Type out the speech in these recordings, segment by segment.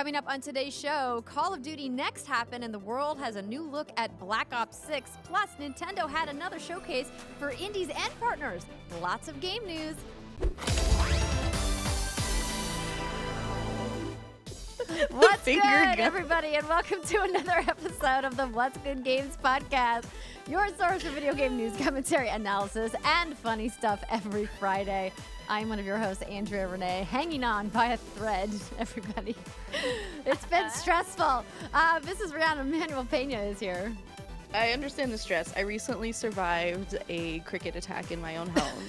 Coming up on today's show, Call of Duty Next happened and the world has a new look at Black Ops 6. Plus, Nintendo had another showcase for indies and partners. Lots of game news. What's good, everybody, and welcome to another episode of the What's Good Games podcast, your source for video game news, commentary, analysis, and funny stuff every Friday. I'm one of your hosts, Andrea Renee, hanging on by a thread, everybody. It's been stressful. This is Rihanna. Manuel-Peña is here. I understand the stress. I recently survived a cricket attack in my own home.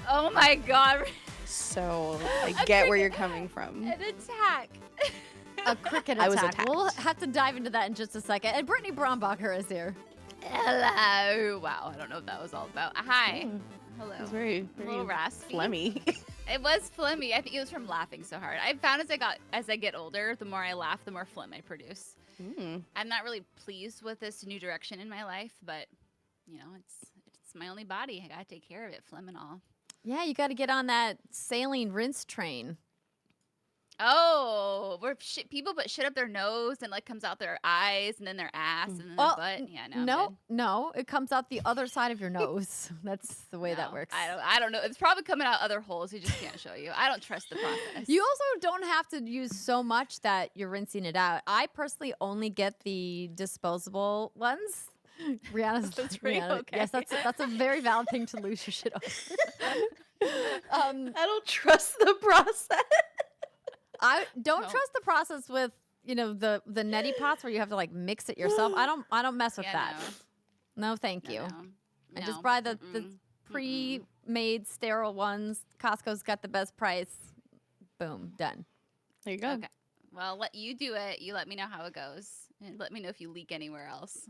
Oh my god. So I get where you're coming from. An attack. A cricket attack. I was attacked. We'll have to dive into that in just a second. And Brittany Brombacher is here. Hello. Wow, I don't know what that was all about. Hi. Hello. It was very a little raspy. phlegmy. It was phlegmy. I think it was from laughing so hard. I found as I get older, the more I laugh, the more phlegm I produce. I'm not really pleased with this new direction in my life, but you know, it's my only body. I gotta take care of it, phlegm and all. Yeah, you got to get on that saline rinse train. Oh, where people put shit up their nose and like comes out their eyes and then their ass and then their butt. Yeah, no, it comes out the other side of your nose. That's the way that works. I don't know. It's probably coming out other holes. You just can't show you. I don't trust the process. You also don't have to use so much that you're rinsing it out. I personally only get the disposable ones. Rihanna's Rihanna. Okay. Yes, that's a very valid thing to lose your shit over. I don't trust the process. I don't trust the process with, you know, the neti pots where you have to like mix it yourself. I don't mess with that. No, thank you. I just buy the pre-made sterile ones. Costco's got the best price. Boom, done. There you go. Okay. Well, let you do it. You let me know how it goes, and let me know if you leak anywhere else.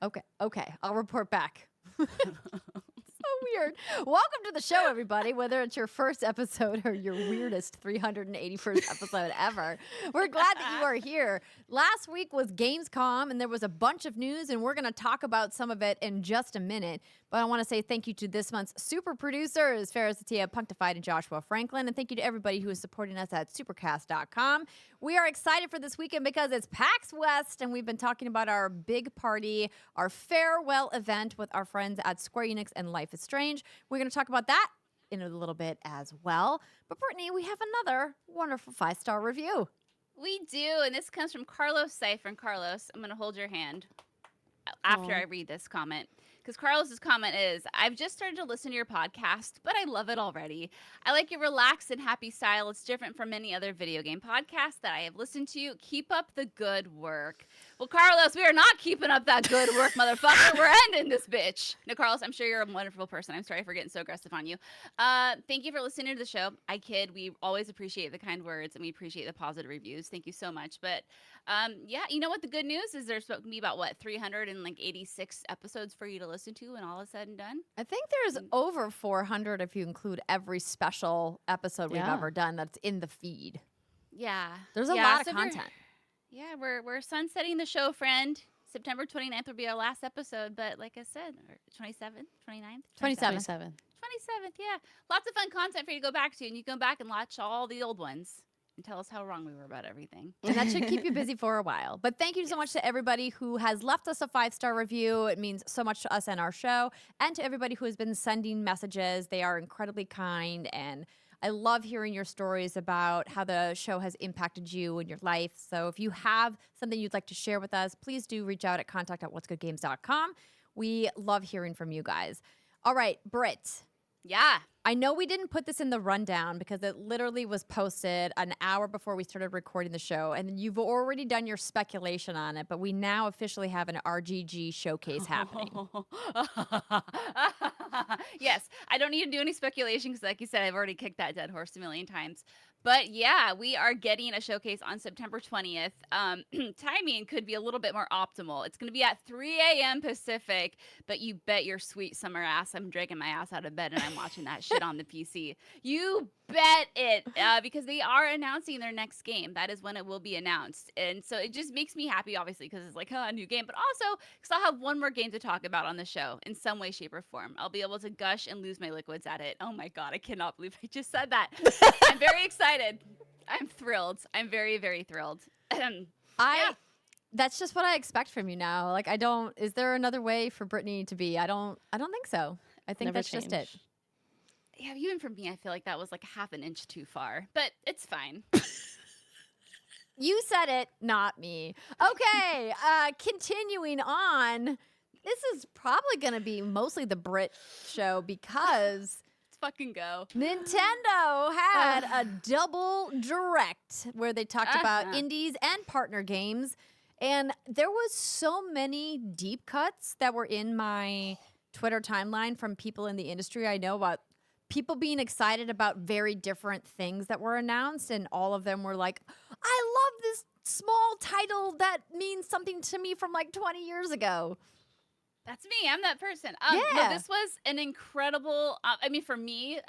Okay. I'll report back. So weird. Welcome to the show, everybody. Whether it's your first episode or your weirdest 381st episode ever, we're glad that you are here. Last week was Gamescom, and there was a bunch of news, and we're going to talk about some of it in just a minute. But I want to say thank you to this month's super producers, Faris Attieh, Punkdefied, and Joshua Franklin. And thank you to everybody who is supporting us at Supercast.com. We are excited for this weekend because it's PAX West, and we've been talking about our big party, our farewell event with our friends at Square Enix and Life is Strange. We're going to talk about that in a little bit as well. But Brittany, we have another wonderful 5-star review. We do, and this comes from Carlos Cypher. And Carlos, I'm going to hold your hand after I read this comment. Because Carlos's comment is, I've just started to listen to your podcast, but I love it already. I like your relaxed and happy style. It's different from many other video game podcasts that I have listened to. Keep up the good work. Well, Carlos, we are not keeping up that good work, motherfucker. We're ending this bitch. No, Carlos, I'm sure you're a wonderful person. I'm sorry for getting so aggressive on you. Thank you for listening to the show. I kid. We always appreciate the kind words, and we appreciate the positive reviews. Thank you so much. But yeah, you know what? The good news is there's supposed to be about, 386 episodes for you to listen to when all is said and done? I think there's over 400 if you include every special episode we've ever done that's in the feed. Yeah. There's a lot of content. We're sunsetting the show, friend. September 29th will be our last episode, but like I said, 27th, 29th? 27th, yeah. Lots of fun content for you to go back to, and you can go back and watch all the old ones and tell us how wrong we were about everything. And that should keep you busy for a while. But thank you so much to everybody who has left us a 5-star review. It means so much to us and our show, and to everybody who has been sending messages. They are incredibly kind, and I love hearing your stories about how the show has impacted you in your life. So if you have something you'd like to share with us, please do reach out at contact@whatsgoodgames.com. We love hearing from you guys. All right, Britt. Yeah. I know we didn't put this in the rundown because it literally was posted an hour before we started recording the show, and you've already done your speculation on it, but we now officially have an RGG showcase happening. Yes, I don't need to do any speculation because, like you said, I've already kicked that dead horse a million times. But yeah, we are getting a showcase on September 20th. Timing could be a little bit more optimal. It's going to be at 3 a.m. Pacific, but you bet your sweet summer ass I'm dragging my ass out of bed and I'm watching that shit on the PC. You bet it, because they are announcing their next game. That is when it will be announced. And so it just makes me happy, obviously, because it's like, a new game, but also because I'll have one more game to talk about on the show in some way, shape, or form. I'll be able to gush and lose my liquids at it. Oh my God, I cannot believe I just said that. I'm very excited. I'm thrilled. I'm very, very thrilled. That's just what I expect from you now. Like, is there another way for Brittany to be? I don't think so. I think Never that's just it. change. Yeah, even for me, I feel like that was like half an inch too far, but it's fine. You said it, not me. Okay, continuing on. This is probably going to be mostly the Brit show because Let's fucking go. Nintendo had a double direct where they talked about indies and partner games. And there was so many deep cuts that were in my Twitter timeline from people in the industry I know about people being excited about very different things that were announced. And all of them were like, I love this small title that means something to me from like 20 years ago. That's me. I'm that person. Yeah. No, this was an incredible. I mean, for me,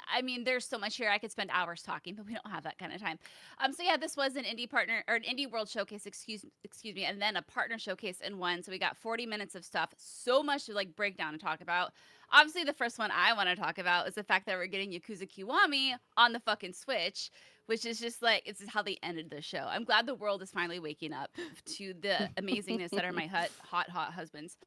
there's so much here. I could spend hours talking, but we don't have that kind of time. So yeah, this was an indie partner or an indie world showcase. Excuse me, and then a partner showcase in one. So we got 40 minutes of stuff. So much to like break down and talk about. Obviously, the first one I want to talk about is the fact that we're getting Yakuza Kiwami on the fucking Switch, which is just like, it's how they ended the show. I'm glad the world is finally waking up to the amazingness that are my hot husbands.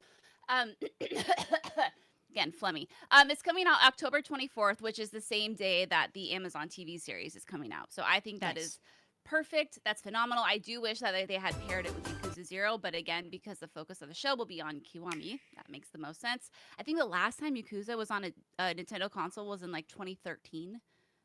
Again, Flemmy. It's coming out October 24th, which is the same day that the Amazon TV series is coming out. So I think that is perfect. That's phenomenal. I do wish that they had paired it with Yakuza 0, but again, because the focus of the show will be on Kiwami, that makes the most sense. I think the last time Yakuza was on a Nintendo console was in like 2013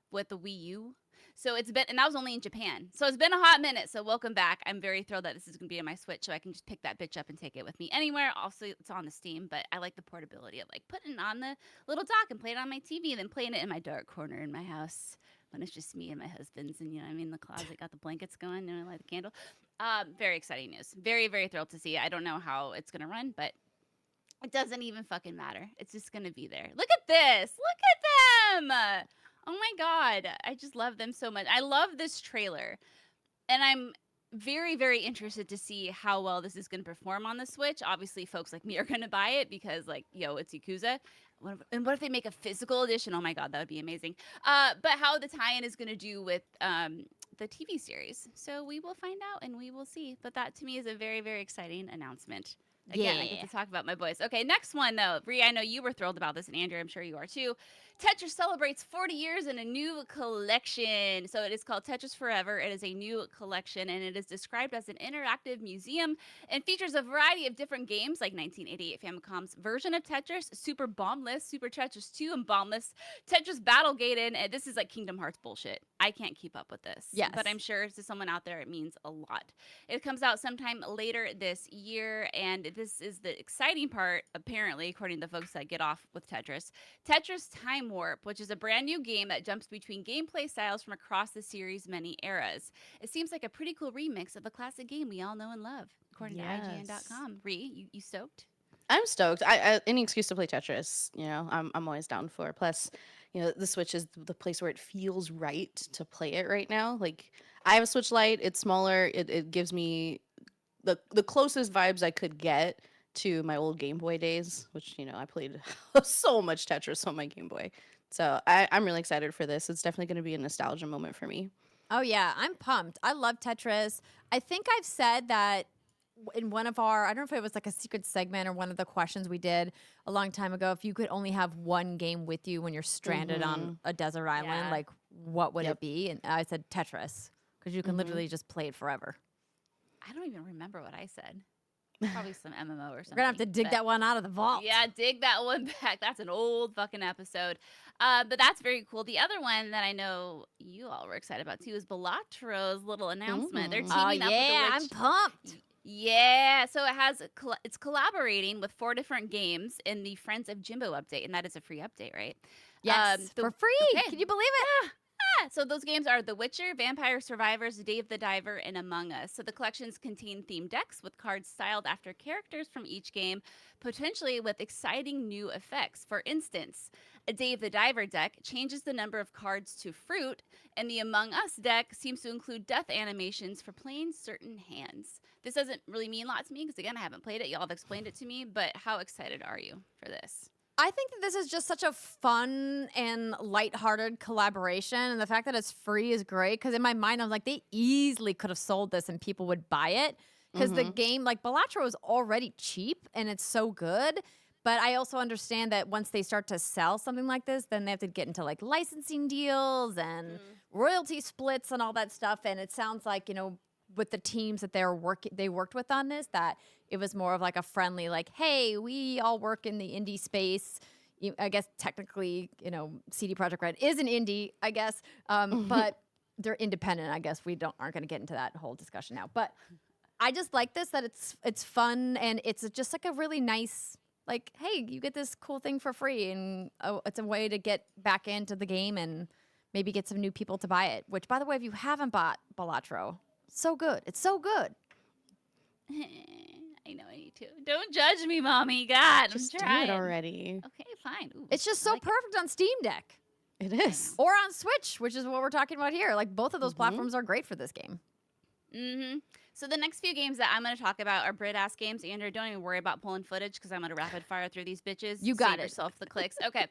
with the Wii U. So it's been, and that was only in Japan. So it's been a hot minute. So welcome back. I'm very thrilled that this is going to be on my Switch, so I can just pick that bitch up and take it with me anywhere. Also, it's on the Steam, but I like the portability of like putting it on the little dock and playing it on my TV, and then playing it in my dark corner in my house when it's just me and my husband's, and you know, I'm in the closet, got the blankets going, and I light the candle. Very exciting news. Very, very thrilled to see it. I don't know how it's going to run, but it doesn't even fucking matter. It's just going to be there. Look at this. Look at them. Oh my God. I just love them so much. I love this trailer. And I'm very, very interested to see how well this is going to perform on the Switch. Obviously, folks like me are going to buy it because, like, yo, it's Yakuza. And what if they make a physical edition? Oh my God, that would be amazing. But how the tie-in is going to do with the TV series. So we will find out and we will see. But that to me is a very, very exciting announcement. Again, I get to talk about my boys. Okay, next one, though. Ri, I know you were thrilled about this, and Andrea, I'm sure you are, too. Tetris celebrates 40 years in a new collection. So it is called Tetris Forever. It is a new collection, and it is described as an interactive museum and features a variety of different games, like 1988 Famicom's version of Tetris, Super Bombless, Super Tetris 2, and Bombless, Tetris Battlegated, and this is like Kingdom Hearts bullshit. I can't keep up with this. Yes. But I'm sure to someone out there, it means a lot. It comes out sometime later this year, and this is the exciting part, apparently, according to the folks that get off with Tetris. Tetris Time Warp, which is a brand new game that jumps between gameplay styles from across the series' many eras. It seems like a pretty cool remix of a classic game we all know and love, according to IGN.com. Ri, you stoked? I'm stoked. I any excuse to play Tetris, you know, I'm always down for. Plus, you know, the Switch is the place where it feels right to play it right now. Like, I have a Switch Lite. It's smaller. It gives me the closest vibes I could get to my old Game Boy days, which, you know, I played so much Tetris on my Game Boy. So I'm really excited for this. It's definitely going to be a nostalgia moment for me. Oh, yeah. I'm pumped. I love Tetris. I think I've said that in one of our, I don't know if it was like a secret segment or one of the questions we did a long time ago, if you could only have one game with you when you're stranded on a desert island, like what would it be? And I said Tetris, because you can literally just play it forever. I don't even remember what I said. Probably some MMO or something. We're going to have to dig that one out of the vault. Yeah, dig that one back. That's an old fucking episode. But that's very cool. The other one that I know you all were excited about too is Balatro's little announcement. They're teaming up with the I'm pumped. Yeah, so it's collaborating with 4 different games in the Friends of Jimbo update, and that is a free update, right? Yes, for free. Okay. Can you believe it? So those games are The Witcher, Vampire Survivors, Dave the Diver, and Among Us. So the collections contain themed decks with cards styled after characters from each game, potentially with exciting new effects. For instance, a Dave the Diver deck changes the number of cards to fruit, and the Among Us deck seems to include death animations for playing certain hands. This doesn't really mean a lot to me because, again, I haven't played it. Y'all have explained it to me, but how excited are you for this? I think that this is just such a fun and lighthearted collaboration, and the fact that it's free is great. Because in my mind, I'm like, they easily could have sold this and people would buy it. Because the game, like Balatro, is already cheap and it's so good. But I also understand that once they start to sell something like this, then they have to get into like licensing deals and royalty splits and all that stuff. And it sounds like, you know, with the teams that they worked with on this, that it was more of like a friendly, like, hey, we all work in the indie space. I guess technically, you know, CD Projekt Red is an indie, I guess, but they're independent. I guess we aren't going to get into that whole discussion now. But I just like this, that it's fun and it's just like a really nice, like, hey, you get this cool thing for free, and it's a way to get back into the game and maybe get some new people to buy it. Which, by the way, if you haven't bought Balatro, so good. It's so good. I know I need to. Don't judge me, Mommy. God, Just I'm do trying. it already. Okay, fine. Ooh, It's just I so like it. perfect on Steam Deck It is. or on Switch, which is what we're talking about here. Like, both of those platforms are great for this game. Mm-hmm. So the next few games that I'm going to talk about are Brit-ass games. Andrew, don't even worry about pulling footage because I'm going to rapid fire through these bitches. You got Save it. yourself the clicks. Okay.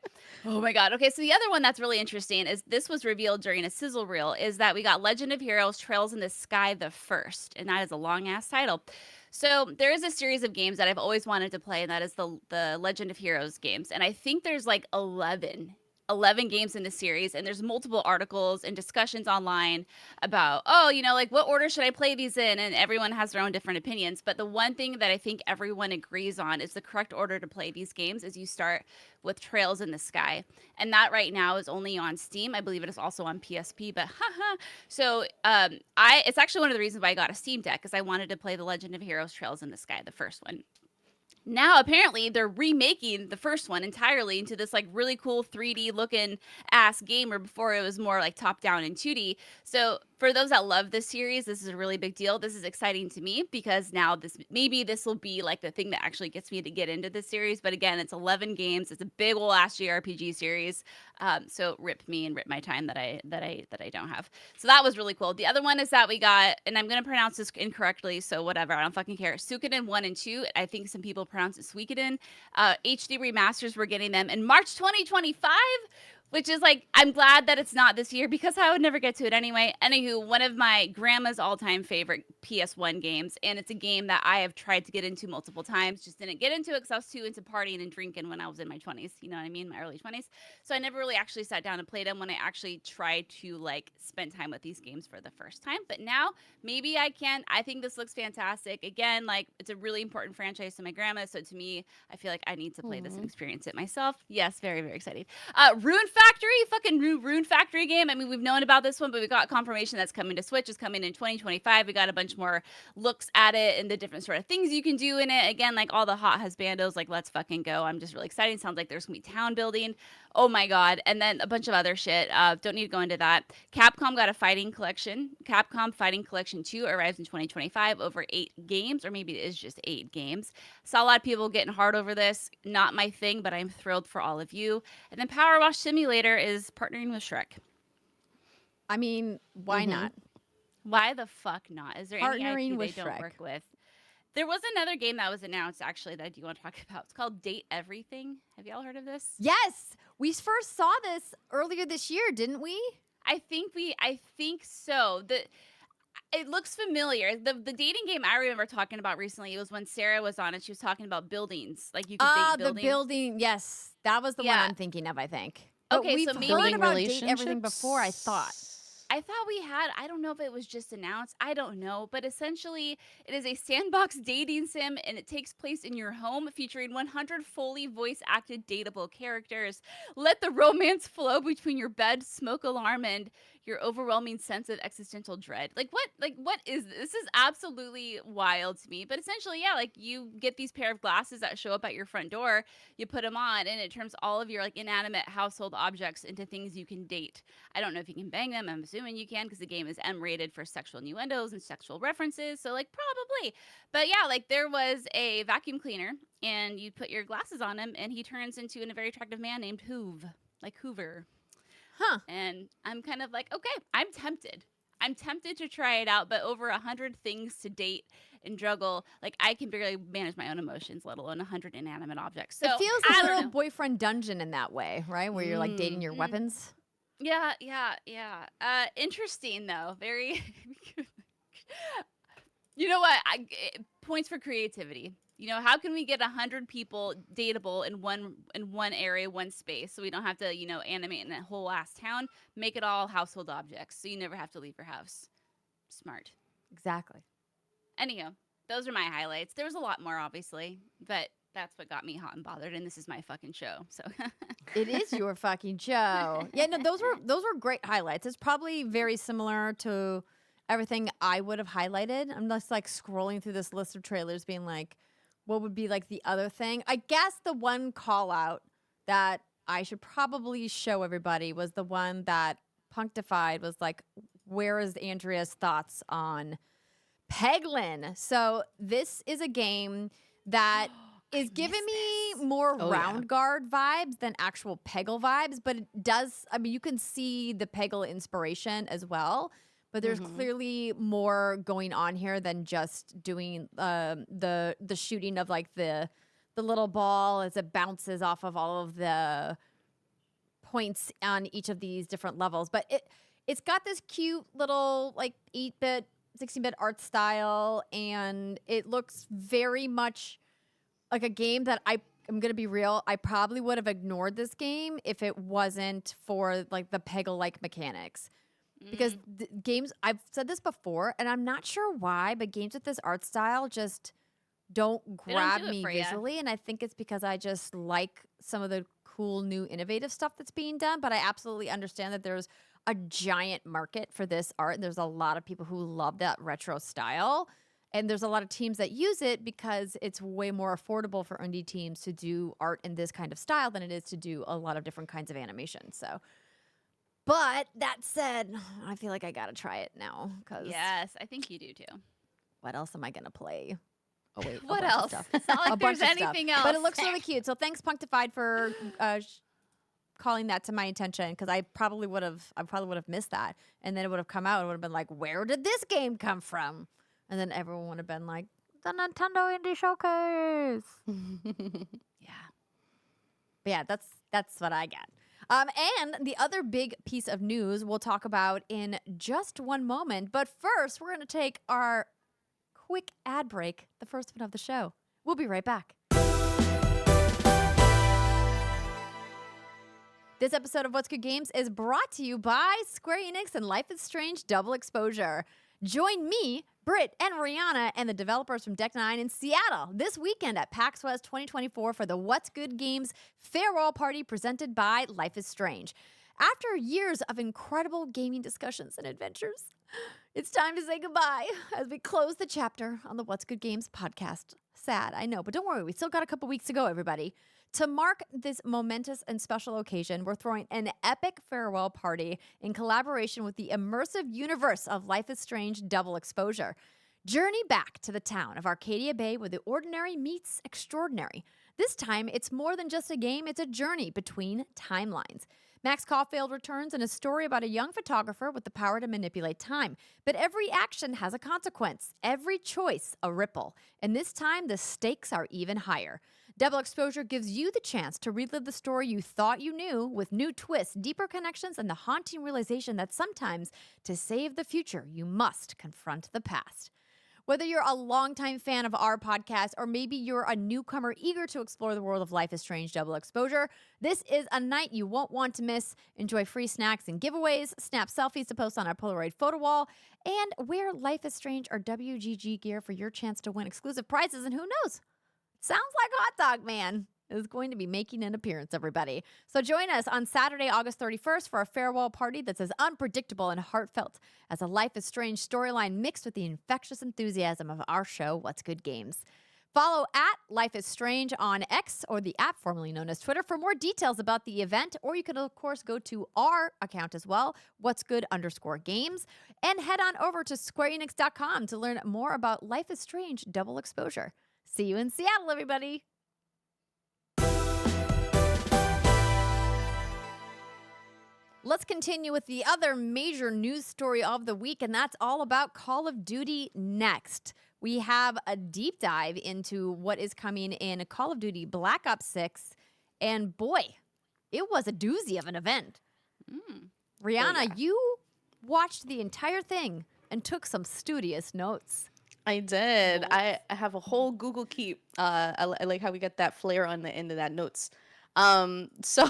Oh my God. Okay. So the other one that's really interesting is this was revealed during a sizzle reel, is that we got Legend of Heroes Trails in the Sky the First, and that is a long ass title. So there is a series of games that I've always wanted to play, and that is the Legend of Heroes games. And I think there's like 11 games in the series, and there's multiple articles and discussions online about, oh, you know, like what order should I play these in? And everyone has their own different opinions. But the one thing that I think everyone agrees on is the correct order to play these games is you start with Trails in the Sky. And that right now is only on Steam. I believe it is also on PSP, but haha. So it's actually one of the reasons why I got a Steam Deck, because I wanted to play the Legend of Heroes Trails in the Sky, the first one. Now apparently they're remaking the first one entirely into this like really cool 3D looking ass game, where before it was more like top down and 2D. So for those that love this series, this is a really big deal. This is exciting to me because now this will be like the thing that actually gets me to get into this series. But again, it's 11 games. It's a big old ass JRPG series. So rip me and rip my time that I don't have. So that was really cool. The other one is that we got, and I'm gonna pronounce this incorrectly, so whatever, I don't fucking care. Suikoden 1 and 2. I think some people pronounce it Suikoden. HD remasters, we're getting them in March 2025. Which is like, I'm glad that it's not this year because I would never get to it anyway. Anywho, one of my grandma's all-time favorite PS1 games, and it's a game that I have tried to get into multiple times, just didn't get into it because I was too into partying and drinking when I was in my 20s, you know what I mean, my early 20s. So I never really actually sat down and played them when I actually tried to like spend time with these games for the first time. But now, maybe I can. I think this looks fantastic. Again, like, it's a really important franchise to my grandma, so to me, I feel like I need to play this and experience it myself. Yes, very, very excited. Rune Factory, fucking Rune Factory game. I mean, we've known about this one, but we got confirmation that's coming to Switch. It's coming in 2025. We got a bunch more looks at it and the different sort of things you can do in it. Again, like all the hot husbandos, like let's fucking go. I'm just really excited. Sounds like there's gonna be town building. Oh my God. And then a bunch of other shit. Don't need to go into that. Capcom got a fighting collection. Capcom Fighting Collection 2 arrives in 2025 over 8 games, or maybe it is just 8 games. Saw a lot of people getting hard over this. Not my thing, but I'm thrilled for all of you. And then Power Wash Simulator is partnering with Shrek. I mean, why not? Why the fuck not? Is there any Partnering IP with they don't Shrek. work with? There was another game that was announced, actually, that I do want to talk about. It's called Date Everything. Have y'all heard of this? Yes, we first saw this earlier this year, didn't we? I think so. It looks familiar. The dating game I remember talking about recently, it was when Sarah was on and she was talking about buildings. Like you could date The buildings. building. Yes, that was the one Yeah. I'm thinking of, I think. Okay, we've so maybe- heard Building about Date relationships Everything before, I thought. I thought we had, I don't know if it was just announced. I don't know. But essentially, it is a sandbox dating sim and it takes place in your home, featuring 100 fully voice acted dateable characters. Let the romance flow between your bed, smoke alarm, and your overwhelming sense of existential dread. Like what is this? This is absolutely wild to me. But essentially, yeah, like you get these pair of glasses that show up at your front door, you put them on, and it turns all of your like inanimate household objects into things you can date. I don't know if you can bang them. I'm assuming you can because the game is M-rated for sexual innuendos and sexual references. So like probably. But yeah, like there was a vacuum cleaner and you put your glasses on him and he turns into a very attractive man named Hoover. Huh. And I'm kind of like, okay, I'm tempted. I'm tempted to try it out, but over 100 things to date and juggle, like I can barely manage my own emotions, let alone 100 inanimate objects. So it feels I a don't little know. boyfriend dungeon in that way, right? Where you're like dating your Mm. weapons. Yeah. Interesting though. Very. You know what? Points for creativity. You know, how can we get 100 people dateable in one area, one space, so we don't have to, animate in a whole ass town? Make it all household objects, so you never have to leave your house. Smart. Exactly. Anyhow, those are my highlights. There was a lot more, obviously, but that's what got me hot and bothered, and this is my fucking show. So It is your fucking show. Yeah, no, those were great highlights. It's probably very similar to everything I would have highlighted. I'm just like scrolling through this list of trailers being like, what would be like the other thing? I guess the one call out that I should probably show everybody was the one that Punkdefied was like, where is Andrea's thoughts on Peglin? So this is a game that is giving me more round guard vibes than actual Peggle vibes, but it does, I mean, you can see the Peggle inspiration as well. But there's clearly more going on here than just doing the shooting of like the little ball as it bounces off of all of the points on each of these different levels. But it's got this cute little like 8-bit, 16-bit art style, and it looks very much like a game that I'm gonna be real, I probably would have ignored this game if it wasn't for like the Peggle-like mechanics. Because games, I've said this before, and I'm not sure why, but games with this art style just don't grab me visually. And I think it's because I just like some of the cool, new, innovative stuff that's being done. But I absolutely understand that there's a giant market for this art. And there's a lot of people who love that retro style. And there's a lot of teams that use it because it's way more affordable for indie teams to do art in this kind of style than it is to do a lot of different kinds of animation. So. But that said, I feel like I gotta try it now. Yes, I think you do too. What else am I gonna play? Oh wait, what else? It's not like there's anything else. But it looks really cute. So thanks, Punkdefied, for calling that to my attention, because I probably would have missed that, and then it would have come out and would have been like, where did this game come from? And then everyone would have been like, the Nintendo Indie Showcase. Yeah. But yeah, that's what I got. And the other big piece of news we'll talk about in just one moment. But first, we're going to take our quick ad break, the first one of the show. We'll be right back. This episode of What's Good Games is brought to you by Square Enix and Life is Strange Double Exposure. Join me, Britt, and Rihanna, and the developers from Deck 9 in Seattle this weekend at PAX West 2024 for the What's Good Games farewell party presented by Life is Strange. After years of incredible gaming discussions and adventures, it's time to say goodbye as we close the chapter on the What's Good Games podcast. Sad, I know, but don't worry, we still got a couple weeks to go, everybody. To mark this momentous and special occasion, we're throwing an epic farewell party in collaboration with the immersive universe of Life is Strange Double Exposure. Journey back to the town of Arcadia Bay where the ordinary meets extraordinary. This time, it's more than just a game, it's a journey between timelines. Max Caulfield returns in a story about a young photographer with the power to manipulate time. But every action has a consequence, every choice a ripple. And this time, the stakes are even higher. Double Exposure gives you the chance to relive the story you thought you knew with new twists, deeper connections, and the haunting realization that sometimes, to save the future, you must confront the past. Whether you're a longtime fan of our podcast or maybe you're a newcomer eager to explore the world of Life is Strange Double Exposure, this is a night you won't want to miss. Enjoy free snacks and giveaways, snap selfies to post on our Polaroid photo wall, and wear Life is Strange or WGG gear for your chance to win exclusive prizes. And who knows? Sounds like Hot Dog Man is going to be making an appearance, everybody. So join us on Saturday, August 31st for a farewell party that's as unpredictable and heartfelt as a Life is Strange storyline mixed with the infectious enthusiasm of our show, What's Good Games. Follow at Life is Strange on X or the app formerly known as Twitter for more details about the event, or you can, of course, go to our account as well, What's Good_Games, and head on over to SquareEnix.com to learn more about Life is Strange Double Exposure. See you in Seattle, everybody. Let's continue with the other major news story of the week, and that's all about Call of Duty Next. We have a deep dive into what is coming in Call of Duty Black Ops 6, and boy, it was a doozy of an event. Rihanna, you watched the entire thing and took some studious notes. I did. I have a whole Google Keep. I like how we get that flair on the end of that notes. So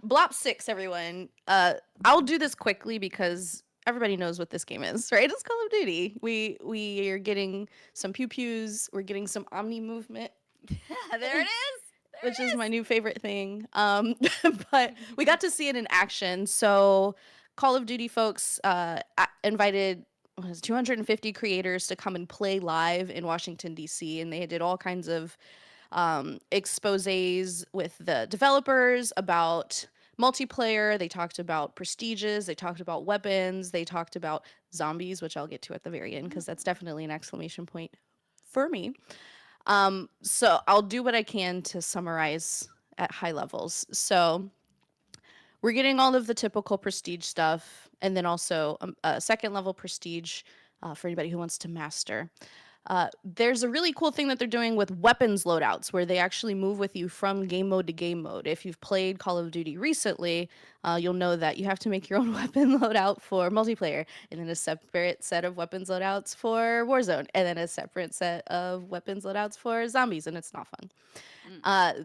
Blop 6, everyone. I'll do this quickly because everybody knows what this game is, right? It's Call of Duty. We are getting some pew-pews. We're getting some Omni movement. There it is. Which is my new favorite thing. But we got to see it in action. So Call of Duty folks invited 250 creators to come and play live in Washington, D.C. And they did all kinds of exposés with the developers about multiplayer. They talked about prestiges. They talked about weapons. They talked about zombies, which I'll get to at the very end because that's definitely an exclamation point for me. So I'll do what I can to summarize at high levels. So we're getting all of the typical prestige stuff, and then also a second level prestige for anybody who wants to master. There's a really cool thing that they're doing with weapons loadouts where they actually move with you from game mode to game mode. If you've played Call of Duty recently, you'll know that you have to make your own weapon loadout for multiplayer, and then a separate set of weapons loadouts for Warzone, and then a separate set of weapons loadouts for zombies, and it's not fun.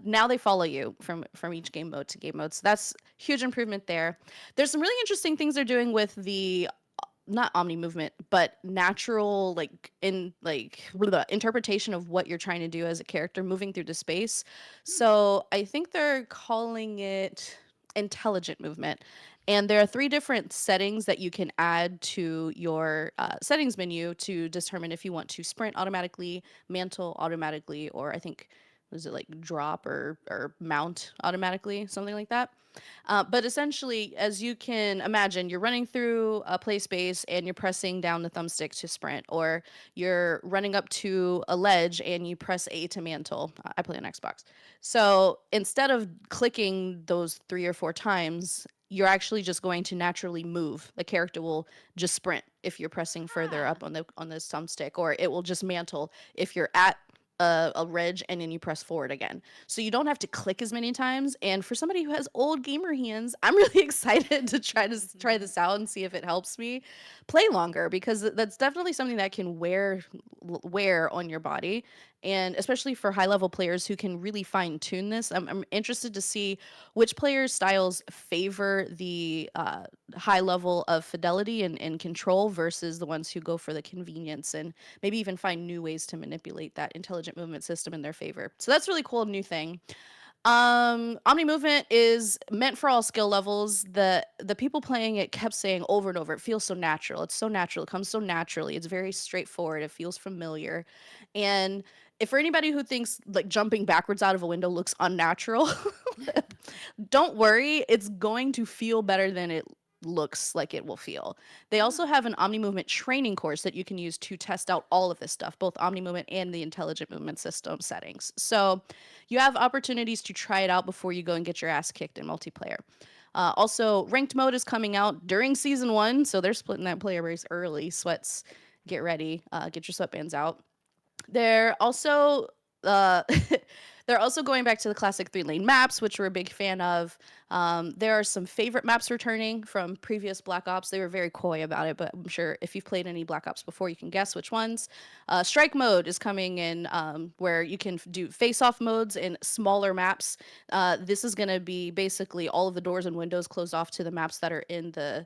Now they follow you from each game mode to game mode. So that's huge improvement there. There's some really interesting things they're doing with the not Omni movement, but natural interpretation of what you're trying to do as a character moving through the space. So I think they're calling it intelligent movement. And there are 3 different settings that you can add to your settings menu to determine if you want to sprint automatically, mantle automatically, or I think was it like drop or mount automatically, something like that. But essentially, as you can imagine, you're running through a play space and you're pressing down the thumbstick to sprint, or you're running up to a ledge and you press A to mantle. I play on Xbox. So instead of clicking those 3 or 4 times, you're actually just going to naturally move. The character will just sprint if you're pressing further up on the thumbstick, or it will just mantle if you're at a ledge and then you press forward again. So you don't have to click as many times. And for somebody who has old gamer hands, I'm really excited to try this out and see if it helps me play longer, because that's definitely something that can wear on your body. And especially for high level players who can really fine tune this, I'm interested to see which players' styles favor the high level of fidelity and control versus the ones who go for the convenience and maybe even find new ways to manipulate that intelligent movement system in their favor. So that's really cool, new thing. Omni movement is meant for all skill levels. The people playing it kept saying over and over, it feels so natural. It's so natural. It comes so naturally. It's very straightforward. It feels familiar. And if for anybody who thinks like jumping backwards out of a window looks unnatural, don't worry. It's going to feel better than it looks like it will feel. They also have an Omni movement training course that you can use to test out all of this stuff, both Omni movement and the intelligent movement system settings. So you have opportunities to try it out before you go and get your ass kicked in multiplayer. Also, ranked mode is coming out during season 1, so they're splitting that player base early. Sweats, get ready, get your sweatbands out. They're also they're also going back to the classic 3-lane maps, which we're a big fan of. There are some favorite maps returning from previous Black Ops. They were very coy about it, but I'm sure if you've played any Black Ops before, you can guess which ones. Strike mode is coming in, where you can do face-off modes in smaller maps. This is going to be basically all of the doors and windows closed off to the maps that are in the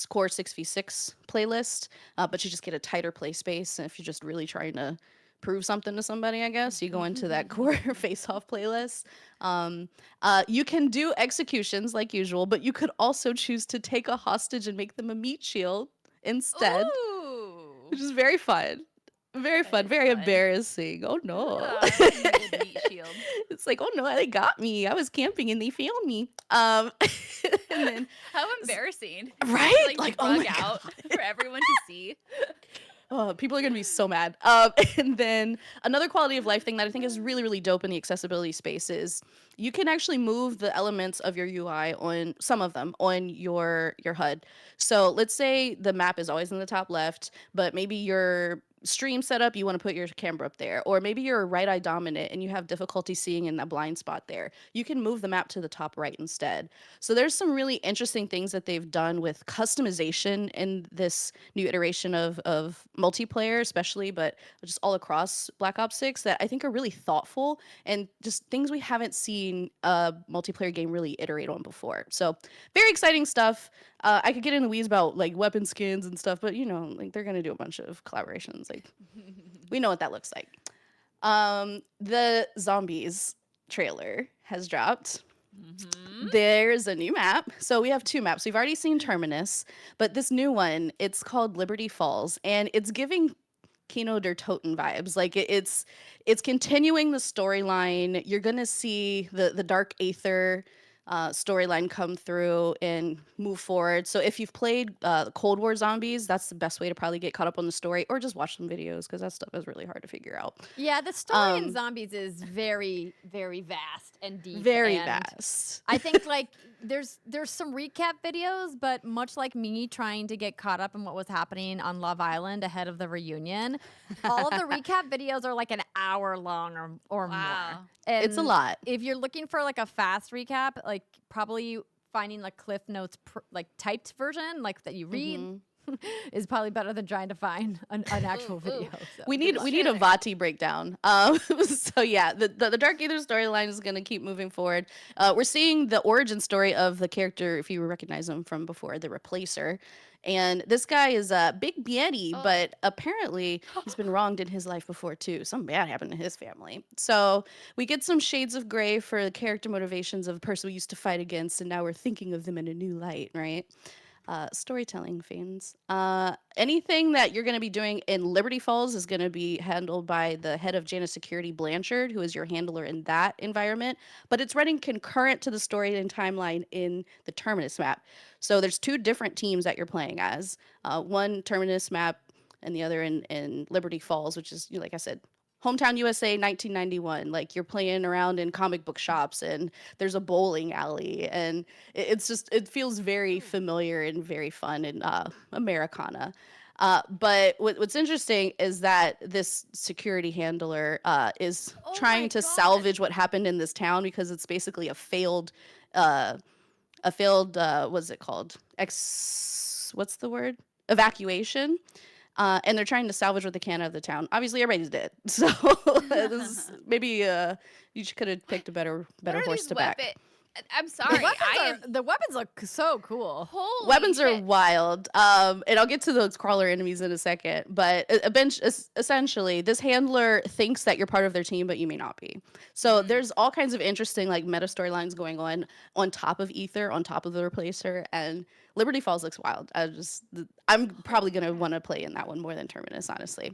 core 6v6 playlist, but you just get a tighter play space. And if you're just really trying to prove something to somebody, I guess, you go into that core face-off playlist. You can do executions like usual, but you could also choose to take a hostage and make them a meat shield instead. Ooh. Which is very fun. Very fun, very embarrassing. Oh no. Meat shield. It's like, oh no, they got me. I was camping and they found me. And then How embarrassing. right? Like oh my drug out God. for everyone to see. Oh, people are gonna be so mad. And then another quality of life thing that I think is really, really dope in the accessibility space is you can actually move the elements of your UI on some of them on your HUD. So let's say the map is always in the top left, but maybe your stream setup, you want to put your camera up there, or maybe you're right eye dominant and you have difficulty seeing in that blind spot there. You can move the map to the top right instead. So there's some really interesting things that they've done with customization in this new iteration of multiplayer, especially, but just all across Black Ops 6 that I think are really thoughtful and just things we haven't seen a multiplayer game really iterate on before. So very exciting stuff. I could get in the weeds about like weapon skins and stuff, but like they're gonna do a bunch of collaborations. Like we know what that looks like. The zombies trailer has dropped. There's a new map. So we have two maps. We've already seen Terminus, but this new one, it's called Liberty Falls, and it's giving Kino der Toten vibes. Like it's continuing the storyline. You're gonna see the Dark Aether storyline come through and move forward. So if you've played Cold War Zombies, that's the best way to probably get caught up on the story, or just watch some videos because that stuff is really hard to figure out. Yeah, the story in Zombies is very, very vast and deep. Very and vast. I think like there's some recap videos, but much like me trying to get caught up in what was happening on Love Island ahead of the reunion, all of the recap videos are like an hour long or more. And it's a lot. If you're looking for like a fast recap, like probably finding like Cliff Notes like typed version like that you read is probably better than trying to find an actual video. So. We need a Vati breakdown. So yeah, the Dark Aether storyline is going to keep moving forward. We're seeing the origin story of the character, if you recognize him from before, the Replacer. And this guy is Big Bieti, but apparently he's been wronged in his life before too. Something bad happened to his family. So we get some shades of gray for the character motivations of a person we used to fight against, and now we're thinking of them in a new light, right? Storytelling fans. Anything that you're going to be doing in Liberty Falls is going to be handled by the head of Janus Security, Blanchard, who is your handler in that environment. But it's running concurrent to the story and timeline in the Terminus map. So there's two different teams that you're playing as. One Terminus map and the other in Liberty Falls, which is, like I said, Hometown USA 1991. Like you're playing around in comic book shops and there's a bowling alley, and it feels very familiar and very fun and Americana. But what's interesting is that this security handler is trying to salvage what happened in this town, because it's basically a failed what's it called? What's the word? Evacuation. And they're trying to salvage what they can out of the town. Obviously, everybody's dead. So maybe you could have picked a better horse to back. I'm sorry. The weapons look so cool. Holy weapons shit. are wild. And I'll get to those crawler enemies in a second. But essentially, this handler thinks that you're part of their team, but you may not be. So there's all kinds of interesting like meta storylines going on top of Ether, on top of the Replacer, and Liberty Falls looks wild. I'm probably gonna want to play in that one more than Terminus, honestly.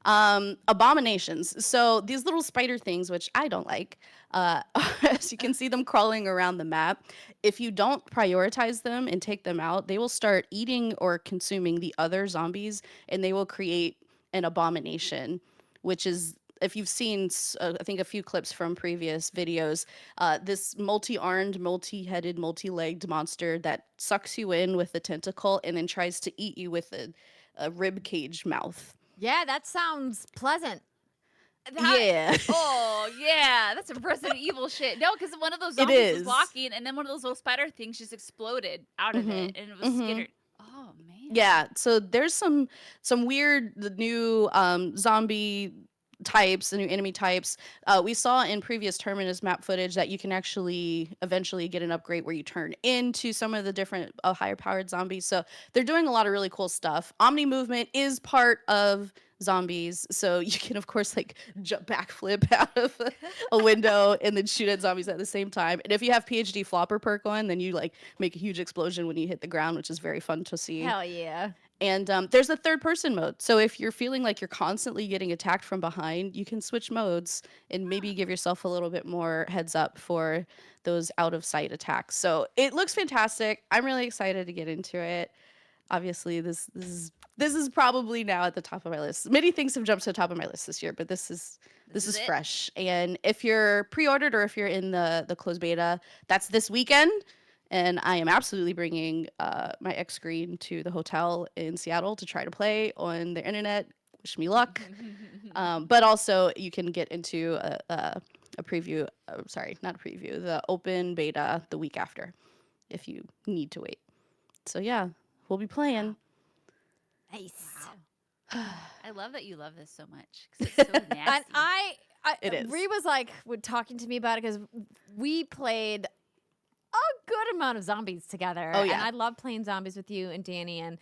Abominations. So these little spider things, which I don't like, as you can see them crawling around the map. If you don't prioritize them and take them out, they will start eating or consuming the other zombies, and they will create an abomination, which is, if you've seen, I think, a few clips from previous videos, this multi-armed, multi-headed, multi-legged monster that sucks you in with a tentacle and then tries to eat you with a rib cage mouth. Yeah, that sounds pleasant. Yeah. Oh, yeah. That's some Resident Evil shit. No, because one of those zombies was walking, and then one of those little spider things just exploded out of it, and it was skittered. Oh, man. Yeah, so there's some weird new zombie types, the new enemy types. We saw in previous Terminus map footage that you can actually eventually get an upgrade where you turn into some of the different higher powered zombies. So they're doing a lot of really cool stuff. Omni movement is part of zombies, so you can of course like jump backflip out of a window and then shoot at zombies at the same time. And if you have PhD flopper perk on, then you like make a huge explosion when you hit the ground, which is very fun to see. Hell yeah. And there's a third person mode. So if you're feeling like you're constantly getting attacked from behind, you can switch modes and maybe give yourself a little bit more heads up for those out of sight attacks. So it looks fantastic. I'm really excited to get into it. obviously this is probably now at the top of my list. Many things have jumped to the top of my list this year, but this is it? fresh. And if you're pre-ordered or if you're in the closed beta, that's this weekend. And I am absolutely bringing my X screen to the hotel in Seattle to try to play on the internet. Wish me luck. But also, you can get into a preview. Sorry, not a preview. The open beta the week after, if you need to wait. So yeah, we'll be playing. Nice. I love that you love this so much because it's so nasty. And It is. Ri was like talking to me about it because we played a good amount of zombies together. Oh, yeah. And I love playing zombies with you and Danny, and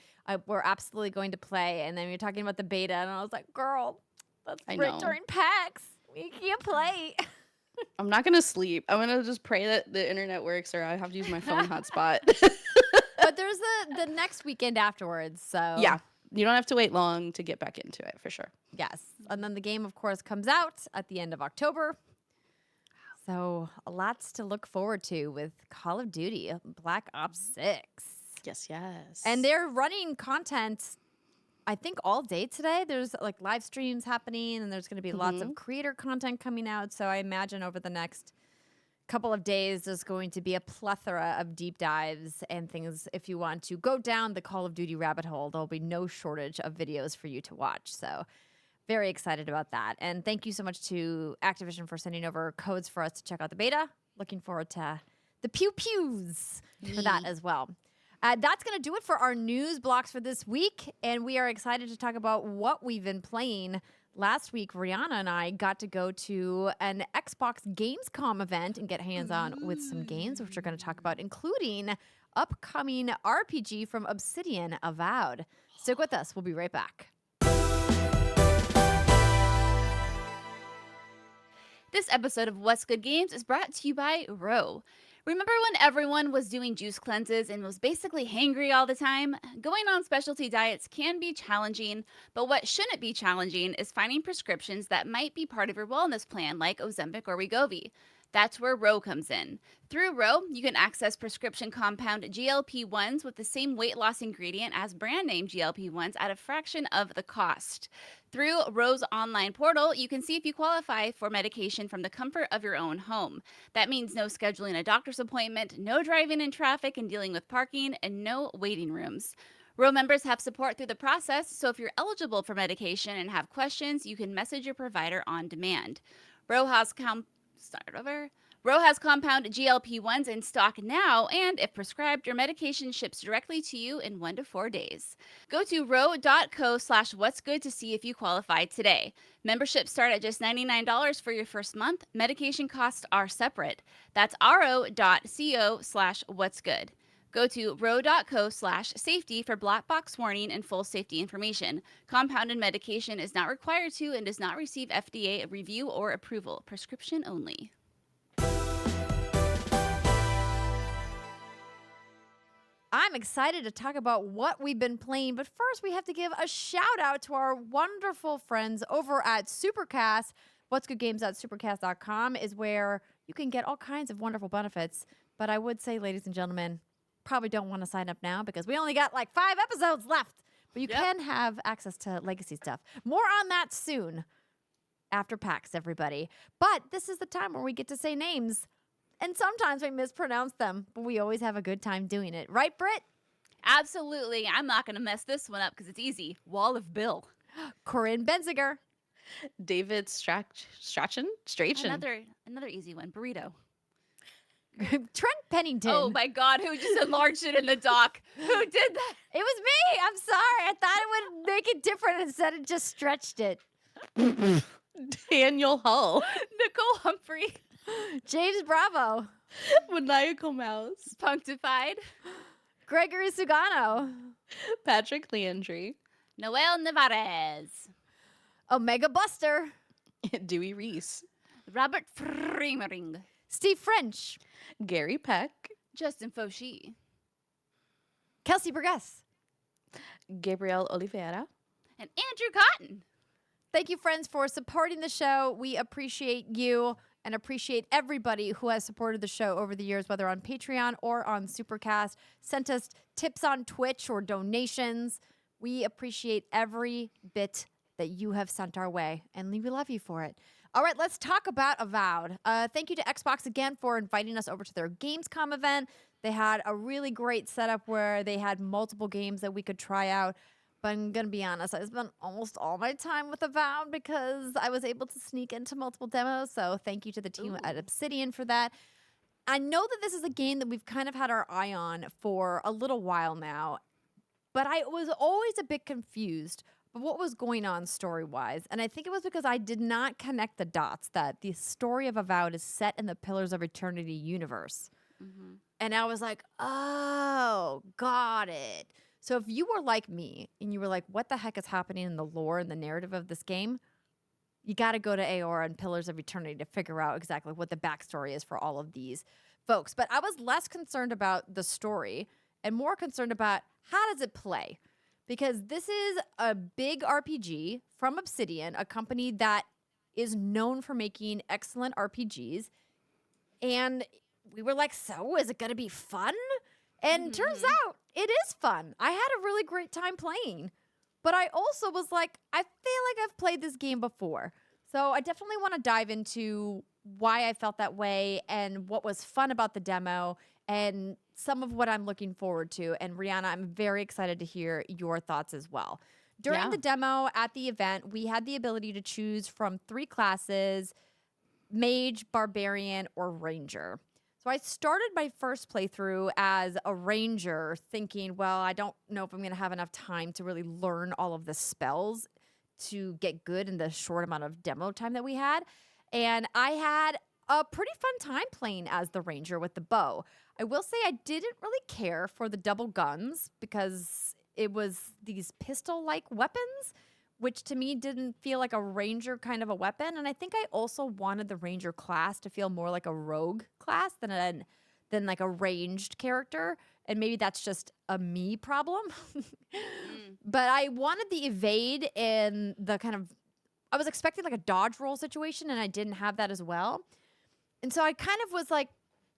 we're absolutely going to play. And then we were talking about the beta, and I was like, girl, that's I right know. during PAX. We can't play. I'm not gonna sleep. I'm gonna just pray that the internet works, or I have to use my phone hotspot. But there's the next weekend afterwards, so Yeah, you don't have to wait long to get back into it for sure. yes. And then the game, of course, comes out at the end of October. So lots to look forward to with Call of Duty Black Ops 6. Yes. And they're running content, I think, all day today. There's like live streams happening, and there's going to be lots of creator content coming out. So I imagine over the next couple of days, there's going to be a plethora of deep dives and things. If you want to go down the Call of Duty rabbit hole, there'll be no shortage of videos for you to watch. So very excited about that. And thank you so much to Activision for sending over codes for us to check out the beta. Looking forward to the pew-pews for that as well. That's going to do it for our news blocks for this week. And we are excited to talk about what we've been playing. Last week, Rihanna and I got to go to an Xbox Gamescom event and get hands-on with some games, which we're going to talk about, including upcoming RPG from Obsidian, Avowed. Stick with us. We'll be right back. This episode of What's Good Games is brought to you by Ro. Remember when everyone was doing juice cleanses and was basically hangry all the time? Going on specialty diets can be challenging, but what shouldn't be challenging is finding prescriptions that might be part of your wellness plan, like Ozempic or Wegovy. That's where Ro comes in. Through Ro, you can access prescription compound GLP-1s with the same weight loss ingredient as brand name GLP-1s at a fraction of the cost. Through Ro's online portal, you can see if you qualify for medication from the comfort of your own home. That means no scheduling a doctor's appointment, no driving in traffic and dealing with parking, and no waiting rooms. Ro members have support through the process, so if you're eligible for medication and have questions, you can message your provider on demand. Ro has compound GLP-1s in stock now, and if prescribed, your medication ships directly to you in 1 to 4 days. Go to ro.co/what'sgood to see if you qualify today. Memberships start at just $99 for your first month. Medication costs are separate. That's ro.co/what'sgood. Go to ro.co/safety for black box warning and full safety information. Compounded medication is not required to and does not receive FDA review or approval. Prescription only. I'm excited to talk about what we've been playing, but first we have to give a shout out to our wonderful friends over at Supercast. What's Good Games at supercast.com is where you can get all kinds of wonderful benefits. But I would say, ladies and gentlemen, probably don't want to sign up now because we only got like 5 episodes left. But you can have access to legacy stuff. More on that soon after PAX, everybody. But this is the time where we get to say names. And sometimes we mispronounce them, but we always have a good time doing it. Right, Britt? Absolutely. I'm not going to mess this one up because it's easy. Wall of Bill. Corinne Benziger. David Strachan? Another easy one. Burrito. Trent Pennington. Oh my God, who just enlarged it in the doc? Who did that? It was me. I'm sorry. I thought it would make it different. Instead, it just stretched it. Daniel Hull. Nicole Humphrey. James Bravo. Maniacal Mouse. Punkdefied. Gregory Sugano. Patrick Leandry. Noel Nevarez. Omega Buster. Dewey Reese. Robert Fremering. Steve French. Gary Peck. Justin Fauci. Kelsey Burgess. Gabriel Oliveira. And Andrew Cotton. Thank you, friends, for supporting the show. We appreciate you. and appreciate everybody who has supported the show over the years, whether on Patreon or on Supercast, sent us tips on Twitch or donations. We appreciate every bit that you have sent our way, and we love you for it. All right, let's talk about Avowed. Thank you to Xbox again for inviting us over to their Gamescom event. They had a really great setup where they had multiple games that we could try out. But I'm going to be honest, I spent almost all my time with Avowed because I was able to sneak into multiple demos. So thank you to the team at Obsidian for that. I know that this is a game that we've kind of had our eye on for a little while now, but I was always a bit confused of what was going on story-wise. And I think it was because I did not connect the dots that the story of Avowed is set in the Pillars of Eternity universe. Mm-hmm. And I was like, oh, got it. So if you were like me and you were like, what the heck is happening in the lore and the narrative of this game? You got to go to Aora and Pillars of Eternity to figure out exactly what the backstory is for all of these folks. But I was less concerned about the story and more concerned about how does it play? Because this is a big RPG from Obsidian, a company that is known for making excellent RPGs. And we were like, so is it going to be fun? And turns out it is fun. I had a really great time playing. But I also was like, I feel like I've played this game before. So I definitely want to dive into why I felt that way and what was fun about the demo and some of what I'm looking forward to. And Rihanna, I'm very excited to hear your thoughts as well. During the demo at the event, we had the ability to choose from 3 classes: Mage, Barbarian, or Ranger. So I started my first playthrough as a Ranger thinking, well, I don't know if I'm going to have enough time to really learn all of the spells to get good in the short amount of demo time that we had. And I had a pretty fun time playing as the Ranger with the bow. I will say I didn't really care for the double guns because it was these pistol-like weapons, which to me didn't feel like a Ranger kind of a weapon. And I think I also wanted the Ranger class to feel more like a rogue class than like a ranged character. And maybe that's just a me problem. But I wanted the evade and the kind of, I was expecting like a dodge roll situation, and I didn't have that as well. And so I kind of was like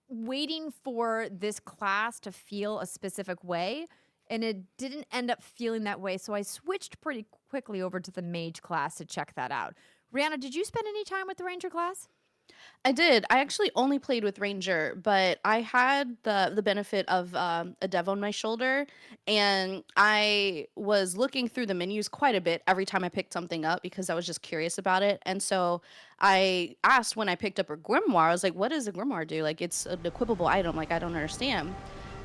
waiting for this class to feel a specific way, and it didn't end up feeling that way. So I switched pretty quickly over to the Mage class to check that out. Rihanna, did you spend any time with the Ranger class? I did. I actually only played with Ranger, but I had the benefit of a dev on my shoulder, and I was looking through the menus quite a bit every time I picked something up because I was just curious about it. And so I asked when I picked up a grimoire, I was like, what does a grimoire do? Like, it's an equipable item. Like, I don't understand.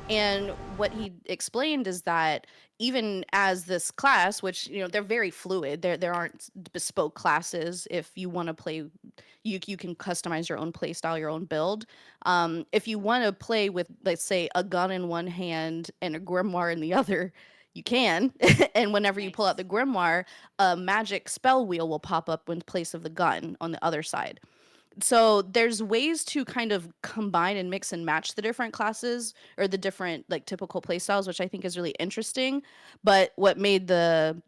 And what he explained is that even as this class, which, you know, they're very fluid, there aren't bespoke classes. If you want to play, you can customize your own play style, your own build. If you want to play with, let's say, a gun in one hand and a grimoire in the other, you can. And whenever you pull out the grimoire, a magic spell wheel will pop up in place of the gun on the other side. So there's ways to kind of combine and mix and match the different classes or the different like typical play styles, which I think is really interesting. But what made the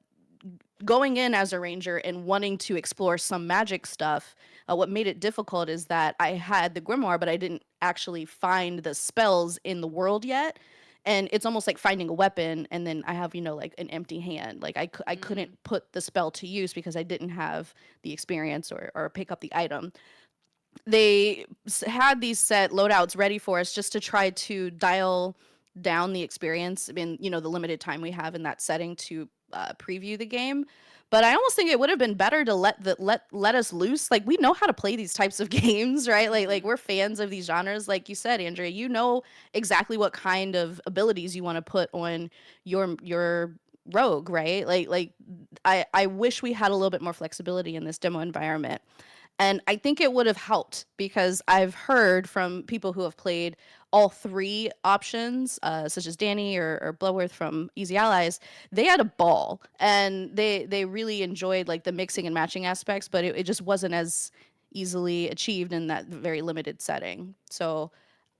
going in as a Ranger and wanting to explore some magic stuff, what made it difficult is that I had the grimoire, but I didn't actually find the spells in the world yet. And it's almost like finding a weapon, and then I have, you know, like an empty hand. Like I couldn't put the spell to use because I didn't have the experience or pick up the item. They had these set loadouts ready for us just to try to dial down the experience in, you know, the limited time we have in that setting to preview the game. But I almost think it would have been better to let us loose. Like, we know how to play these types of games, right? Like we're fans of these genres. Like you said, Andrea, you know exactly what kind of abilities you want to put on your rogue, right? Like I wish we had a little bit more flexibility in this demo environment. And I think it would have helped because I've heard from people who have played all 3 options, such as Danny or Bloodworth from Easy Allies. They had a ball, and they really enjoyed like the mixing and matching aspects, but it just wasn't as easily achieved in that very limited setting. So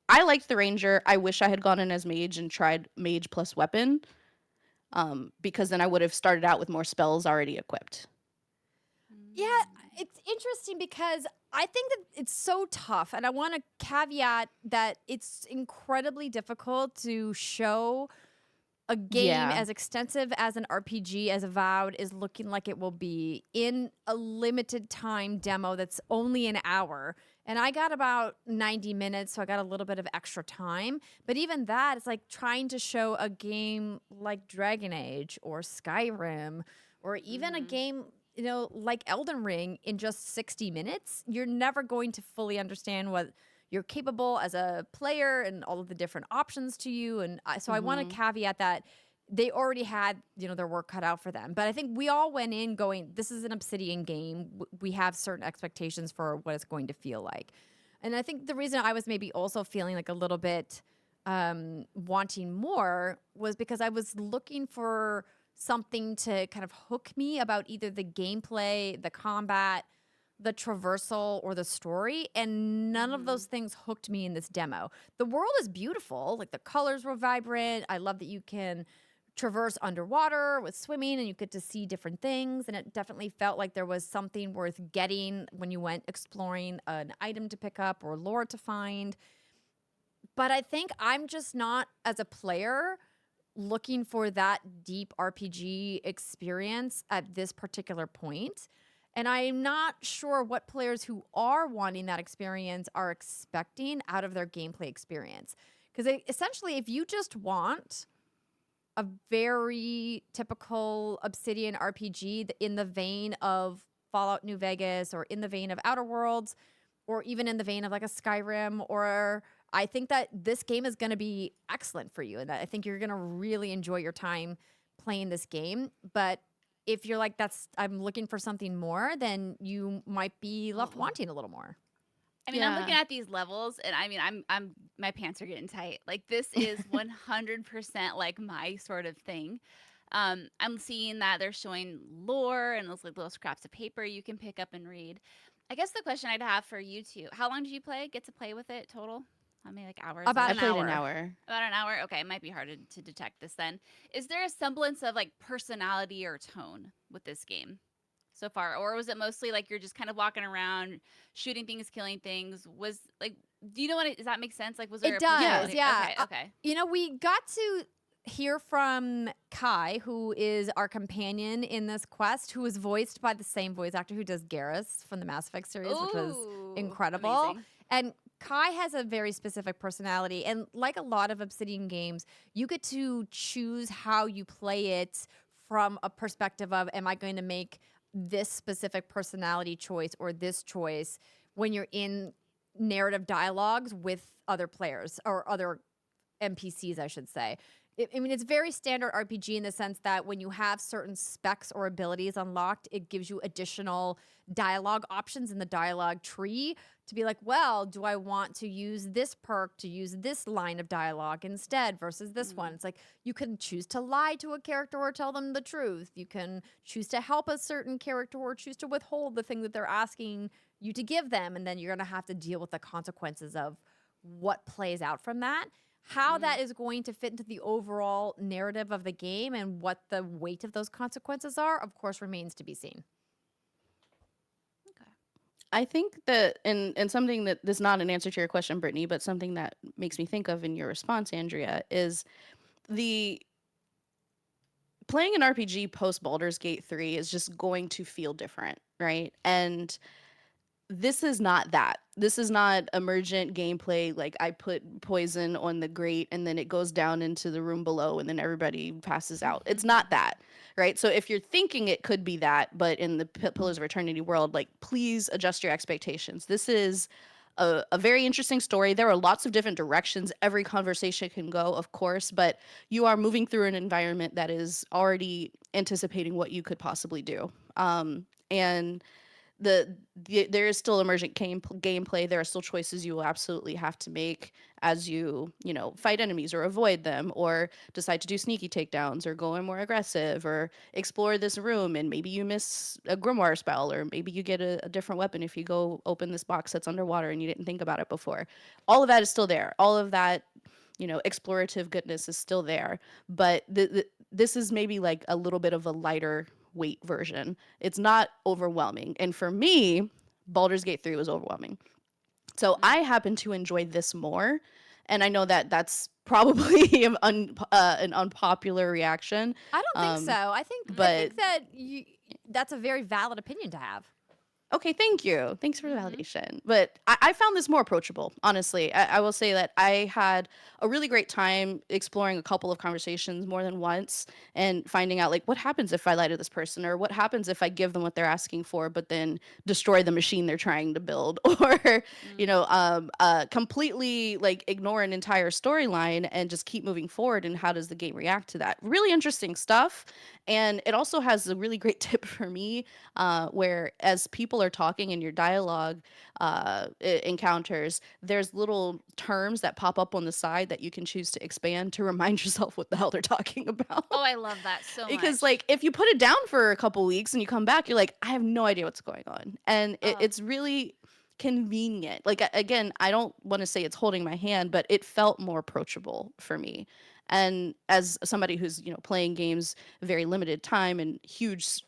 I liked the Ranger. I wish I had gone in as Mage and tried Mage plus Weapon, because then I would have started out with more spells already equipped. Yeah, it's interesting because I think that it's so tough. And I want to caveat that it's incredibly difficult to show a game Yeah. as extensive as an RPG as Avowed is looking like it will be in a limited time demo that's only an hour. And I got about 90 minutes, so I got a little bit of extra time. But even that, it's like trying to show a game like Dragon Age or Skyrim or even a game, like Elden Ring in just 60 minutes. You're never going to fully understand what you're capable as a player and all of the different options to you. And so I want to caveat that they already had, their work cut out for them. But I think we all went in going, this is an Obsidian game. We have certain expectations for what it's going to feel like. And I think the reason I was maybe also feeling like a little bit wanting more was because I was looking for something to kind of hook me about either the gameplay, the combat, the traversal, or the story, and none of those things hooked me in this demo. The world is beautiful, like the colors were vibrant. I love that you can traverse underwater with swimming and you get to see different things, and it definitely felt like there was something worth getting when you went exploring, an item to pick up or lore to find. But I think I'm just not, as a player, looking for that deep RPG experience at this particular point. And I'm not sure what players who are wanting that experience are expecting out of their gameplay experience. Because essentially, if you just want a very typical Obsidian RPG in the vein of Fallout New Vegas or in the vein of Outer Worlds or even in the vein of like a Skyrim, or I think that this game is going to be excellent for you and that I think you're going to really enjoy your time playing this game. But if you're like, I'm looking for something more, then you might be left wanting a little more. I mean, I'm looking at these levels, and I mean, I'm my pants are getting tight. Like, this is 100% like my sort of thing. I'm seeing that they're showing lore and those like little scraps of paper you can pick up and read. I guess the question I'd have for you two: how long did you get to play with it total? How many like hours? About I an played hour. an hour. About an hour? Okay, it might be hard to detect this then. Is there a semblance of like personality or tone with this game so far? Or was it mostly like you're just kind of walking around, shooting things, killing things? Was like, do you know what does that make sense? Like, was there It a does, personality? yeah. Okay. We got to hear from Kai, who is our companion in this quest, who was voiced by the same voice actor who does Garrus from the Mass Effect series, which was Ooh, incredible. amazing. And Kai has a very specific personality. And like a lot of Obsidian games, you get to choose how you play it from a perspective of, am I going to make this specific personality choice or this choice when you're in narrative dialogues with other players or other NPCs, I should say. I mean, it's very standard RPG in the sense that when you have certain specs or abilities unlocked, it gives you additional dialogue options in the dialogue tree to be like, well, do I want to use this perk to use this line of dialogue instead versus this one? It's like you can choose to lie to a character or tell them the truth. You can choose to help a certain character or choose to withhold the thing that they're asking you to give them. And then you're going to have to deal with the consequences of what plays out from that. How that is going to fit into the overall narrative of the game and what the weight of those consequences are, of course, remains to be seen. Okay. I think that, and something that is not an answer to your question, Brittany, but something that makes me think of in your response, Andrea, is the playing an RPG post Baldur's Gate 3 is just going to feel different, right? And this is not that. This is not emergent gameplay like I put poison on the grate and then it goes down into the room below and then everybody passes out. It's not that, right? So if you're thinking it could be that, but in the Pillars of Eternity world, like, please adjust your expectations. This is a very interesting story. There are lots of different directions every conversation can go, of course, but you are moving through an environment that is already anticipating what you could possibly do. And there is still emergent gameplay. There are still choices you will absolutely have to make as you fight enemies or avoid them or decide to do sneaky takedowns or go in more aggressive or explore this room and maybe you miss a grimoire spell or maybe you get a different weapon if you go open this box that's underwater and you didn't think about it before. All of that is still there. All of that explorative goodness is still there, but this is maybe like a little bit of a lighter weight version. It's not overwhelming. And for me, Baldur's Gate 3 was overwhelming. So I happen to enjoy this more. And I know that that's probably an unpopular reaction. I don't think so. I think but- that that's a very valid opinion to have. Okay, thank you. Thanks for the validation. But I found this more approachable, honestly. I will say that I had a really great time exploring a couple of conversations more than once and finding out, like, what happens if I lie to this person, or what happens if I give them what they're asking for, but then destroy the machine they're trying to build, or, completely, like, ignore an entire storyline and just keep moving forward, and how does the game react to that? Really interesting stuff. And it also has a really great tip for me, where as people are talking in your dialogue encounters, there's little terms that pop up on the side that you can choose to expand to remind yourself what the hell they're talking about. Oh, I love that so much. Because, like, if you put it down for a couple weeks and you come back, you're like, I have no idea what's going on. And it's really convenient. Like, again, I don't want to say it's holding my hand, but it felt more approachable for me. And as somebody who's, playing games very limited time and huge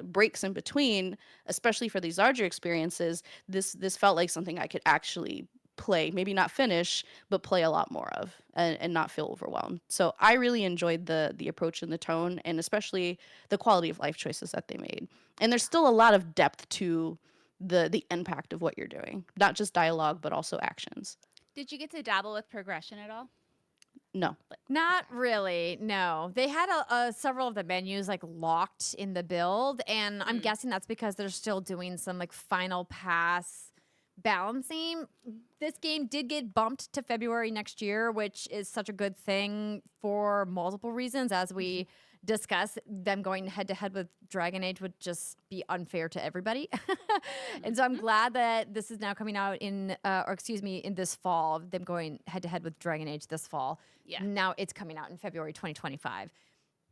breaks in between, especially for these larger experiences, this felt like something I could actually play, maybe not finish, but play a lot more of, and not feel overwhelmed. So I really enjoyed the approach and the tone, and especially the quality of life choices that they made. And there's still a lot of depth to the impact of what you're doing, not just dialogue, but also actions. Did you get to dabble with progression at all? No. Not really, no. They had several of the menus like locked in the build, and I'm guessing that's because they're still doing some like final pass balancing. This game did get bumped to February next year, which is such a good thing for multiple reasons. As we discuss, them going head to head with Dragon Age would just be unfair to everybody. And so I'm glad that this is now coming out in this fall, them going head to head with Dragon Age this fall. Yeah. Now it's coming out in February 2025.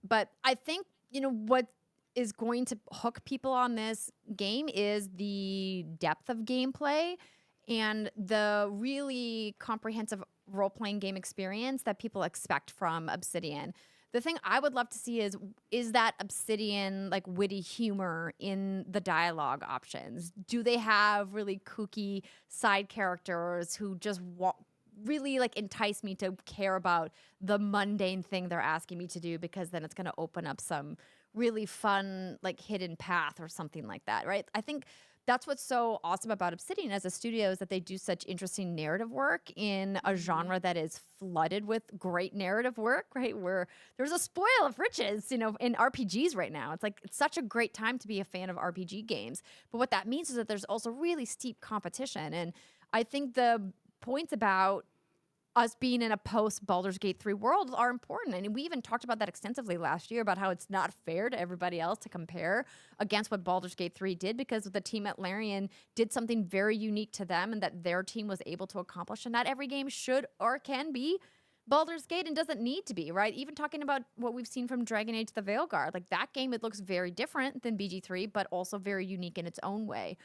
But I think, what is going to hook people on this game is the depth of gameplay and the really comprehensive role-playing game experience that people expect from Obsidian. The thing I would love to see is that Obsidian like witty humor in the dialogue options? Do they have really kooky side characters who just really like entice me to care about the mundane thing they're asking me to do, because then it's going to open up some really fun like hidden path or something like that, right? I think that's what's so awesome about Obsidian as a studio, is that they do such interesting narrative work in a genre that is flooded with great narrative work, right? Where there's a spoil of riches, in RPGs right now. It's like, it's such a great time to be a fan of RPG games. But what that means is that there's also really steep competition. And I think the points about us being in a post-Baldur's Gate 3 world are important. And we even talked about that extensively last year, about how it's not fair to everybody else to compare against what Baldur's Gate 3 did, because the team at Larian did something very unique to them and that their team was able to accomplish. And not every game should or can be Baldur's Gate, and doesn't need to be, right? Even talking about what we've seen from Dragon Age the Veilguard, like that game, it looks very different than BG3, but also very unique in its own way.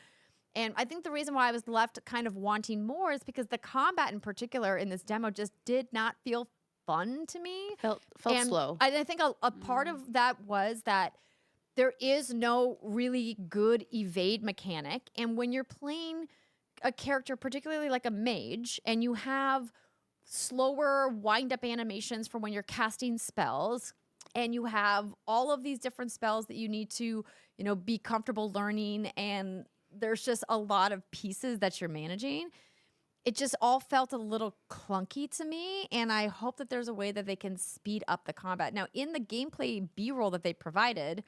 And I think the reason why I was left kind of wanting more is because the combat in particular in this demo just did not feel fun to me. Felt slow. I think a part of that was that there is no really good evade mechanic. And when you're playing a character, particularly like a mage, and you have slower wind-up animations for when you're casting spells, and you have all of these different spells that you need to, be comfortable learning, and there's just a lot of pieces that you're managing. It just all felt a little clunky to me, and I hope that there's a way that they can speed up the combat. Now, in the gameplay B-roll that they provided,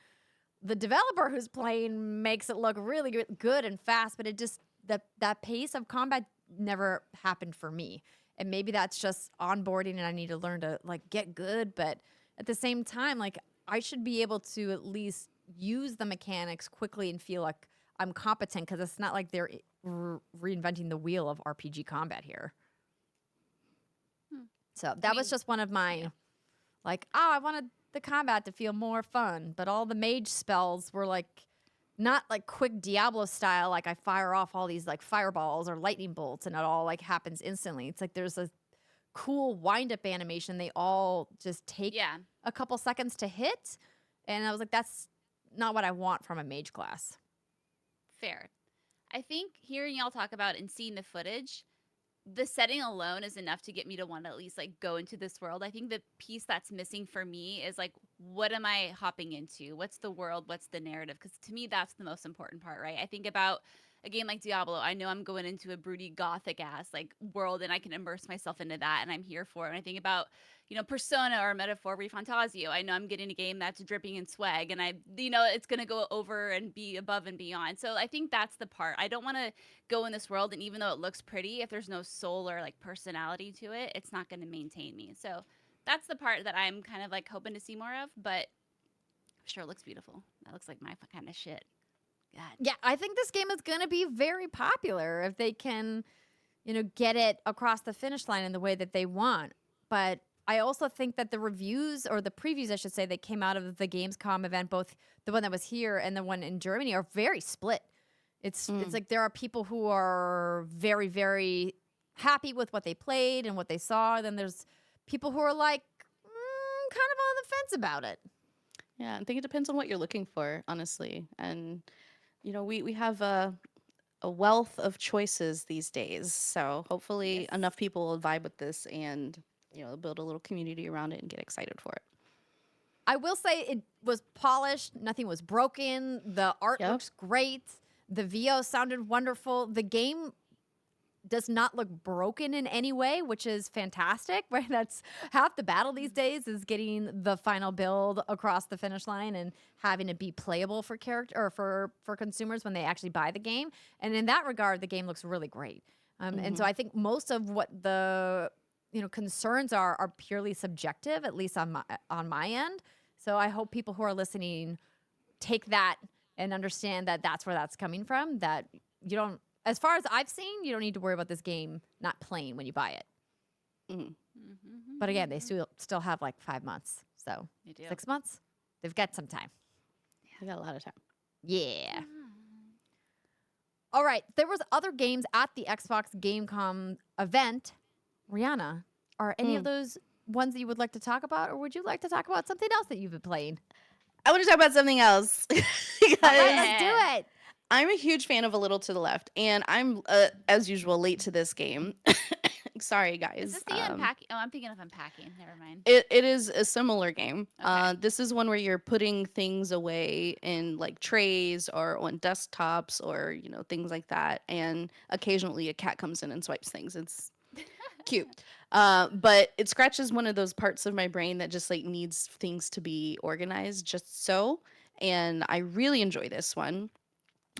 the developer who's playing makes it look really good and fast, but it just, that pace of combat never happened for me. And maybe that's just onboarding and I need to learn to like get good, but at the same time, like I should be able to at least use the mechanics quickly and feel like I'm competent, because it's not like they're reinventing the wheel of RPG combat here. So that was just one of my, I wanted the combat to feel more fun, but all the mage spells were like, not like quick Diablo style, like I fire off all these like fireballs or lightning bolts and it all like happens instantly. It's like there's a cool wind-up animation. They all just take a couple seconds to hit. And I was like, that's not what I want from a mage class. Fair. I think hearing y'all talk about and seeing the footage, the setting alone is enough to get me to want to at least like go into this world. I think the piece that's missing for me is like, what am I hopping into? What's the world? What's the narrative? Because to me, that's the most important part, right? I think about a game like Diablo. I know I'm going into a broody gothic ass like world, and I can immerse myself into that, and I'm here for it. And I think about Persona or Metaphor Refantasio. I know I'm getting a game that's dripping in swag, and it's gonna go over and be above and beyond. So I think that's the part. I don't want to go in this world, and even though it looks pretty, if there's no soul or like personality to it, it's not going to maintain me. So that's the part that I'm kind of like hoping to see more of, but I'm sure it looks beautiful. That looks like my kind of shit. God. Yeah, I think this game is going to be very popular if they can, get it across the finish line in the way that they want. But I also think that the reviews, or the previews, I should say, that came out of the Gamescom event, both the one that was here and the one in Germany, are very split. It's like there are people who are very, very happy with what they played and what they saw. Then there's people who are like kind of on the fence about it. Yeah, I think it depends on what you're looking for, honestly. And we have a wealth of choices these days. So hopefully enough people will vibe with this and build a little community around it and get excited for it. I will say it was polished. Nothing was broken. The art looks great. The VO sounded wonderful. The game does not look broken in any way, which is fantastic, right? That's half the battle these days, is getting the final build across the finish line and having it be playable for for consumers when they actually buy the game. And in that regard, the game looks really great. And so I think most of what the concerns are purely subjective, at least on my end. So I hope people who are listening take that and understand that that's where that's coming from, that you don't, as far as I've seen, you don't need to worry about this game not playing when you buy it. But again, they still have like 5 months. So 6 months, they've got some time. They got a lot of time. Yeah. All right. There was other games at the Xbox Gamescom event. Rihanna, are any of those ones that you would like to talk about, or would you like to talk about something else that you've been playing? I want to talk about something else. All right, let's do it. I'm a huge fan of A Little to the Left, and I'm, as usual, late to this game. Sorry, guys. Is this the Unpacking? Oh, I'm thinking of Unpacking. Never mind. It is a similar game. Okay. This is one where you're putting things away in like trays or on desktops or things like that, and occasionally a cat comes in and swipes things. It's cute. But it scratches one of those parts of my brain that just like needs things to be organized just so. And I really enjoy this one.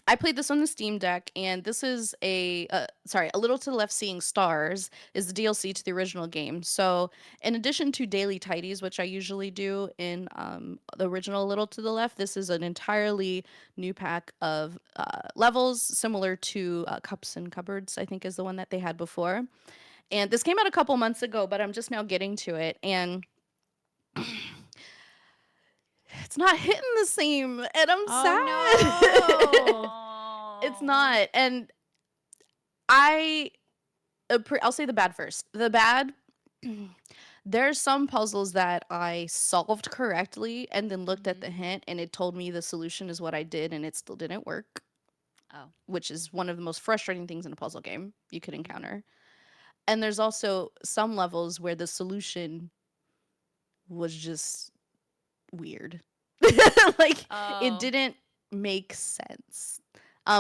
I played this on the Steam Deck, and this is A Little to the Left Seeing Stars is the DLC to the original game. So in addition to daily tidies, which I usually do in the original A Little to the Left, this is an entirely new pack of levels similar to Cups and Cupboards, I think is the one that they had before. And this came out a couple months ago, but I'm just now getting to it. And it's not hitting the same. And I'm sad. No. It's not. And I'll say the bad first. The bad, there's some puzzles that I solved correctly and then looked at the hint and it told me the solution is what I did and it still didn't work. Oh. Which is one of the most frustrating things in a puzzle game you could encounter. And there's also some levels where the solution was just weird. It didn't make sense.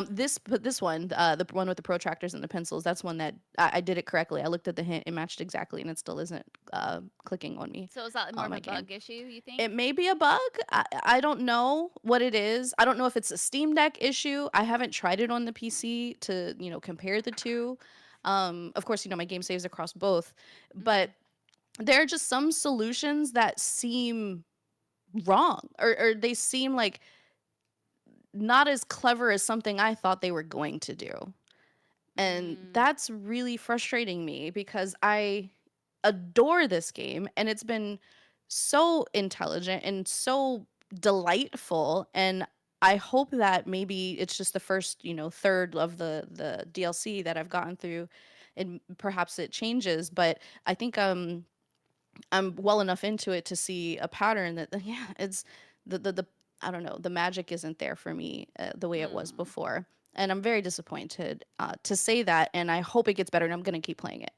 This one, the one with the protractors and the pencils, that's one that I did it correctly. I looked at the hint, it matched exactly, and it still isn't clicking on me. So is that more of my a bug issue, you think? It may be a bug. I don't know what it is. I don't know if it's a Steam Deck issue. I haven't tried it on the PC to, compare the two. Of course, my game saves across both, but there are just some solutions that seem wrong or they seem like not as clever as something I thought they were going to do. And that's really frustrating me because I adore this game and it's been so intelligent and so delightful. And I hope that maybe it's just the first, third of the DLC that I've gotten through and perhaps it changes. But I think I'm well enough into it to see a pattern that, it's the I don't know, the magic isn't there for me the way it was before. And I'm very disappointed to say that. And I hope it gets better, and I'm going to keep playing it.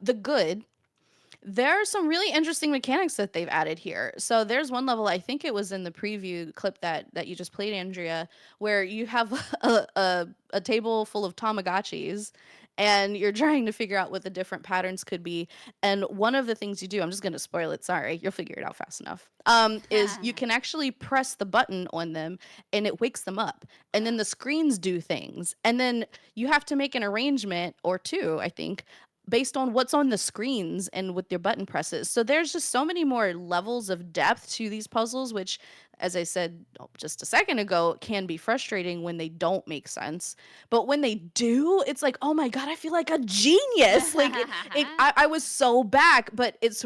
The good, there are some really interesting mechanics that they've added here. So there's one level, I think it was in the preview clip that you just played, Andrea, where you have a table full of Tamagotchis, and you're trying to figure out what the different patterns could be. And one of the things you do, I'm just going to spoil it, sorry, you'll figure it out fast enough, is you can actually press the button on them and it wakes them up. And then the screens do things. And then you have to make an arrangement or two, I think, based on what's on the screens and with your button presses. So there's just so many more levels of depth to these puzzles, which, as I said just a second ago, can be frustrating when they don't make sense. But when they do, it's like, oh my God, I feel like a genius. Like I was so back, but it's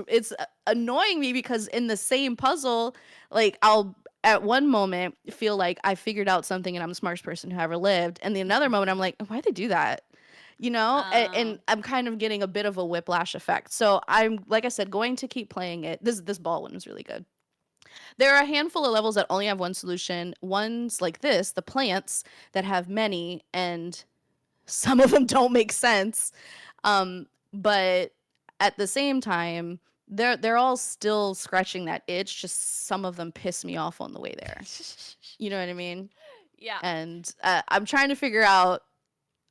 annoying me because in the same puzzle, like I'll at one moment feel like I figured out something and I'm the smartest person who ever lived. And the another moment I'm like, why'd they do that? You know, and I'm kind of getting a bit of a whiplash effect. So I'm, like I said, going to keep playing it. This ball one was really good. There are a handful of levels that only have one solution. Ones like this, the plants, that have many, and some of them don't make sense. But at the same time, they're all still scratching that itch. Just some of them piss me off on the way there. You know what I mean? Yeah. And I'm trying to figure out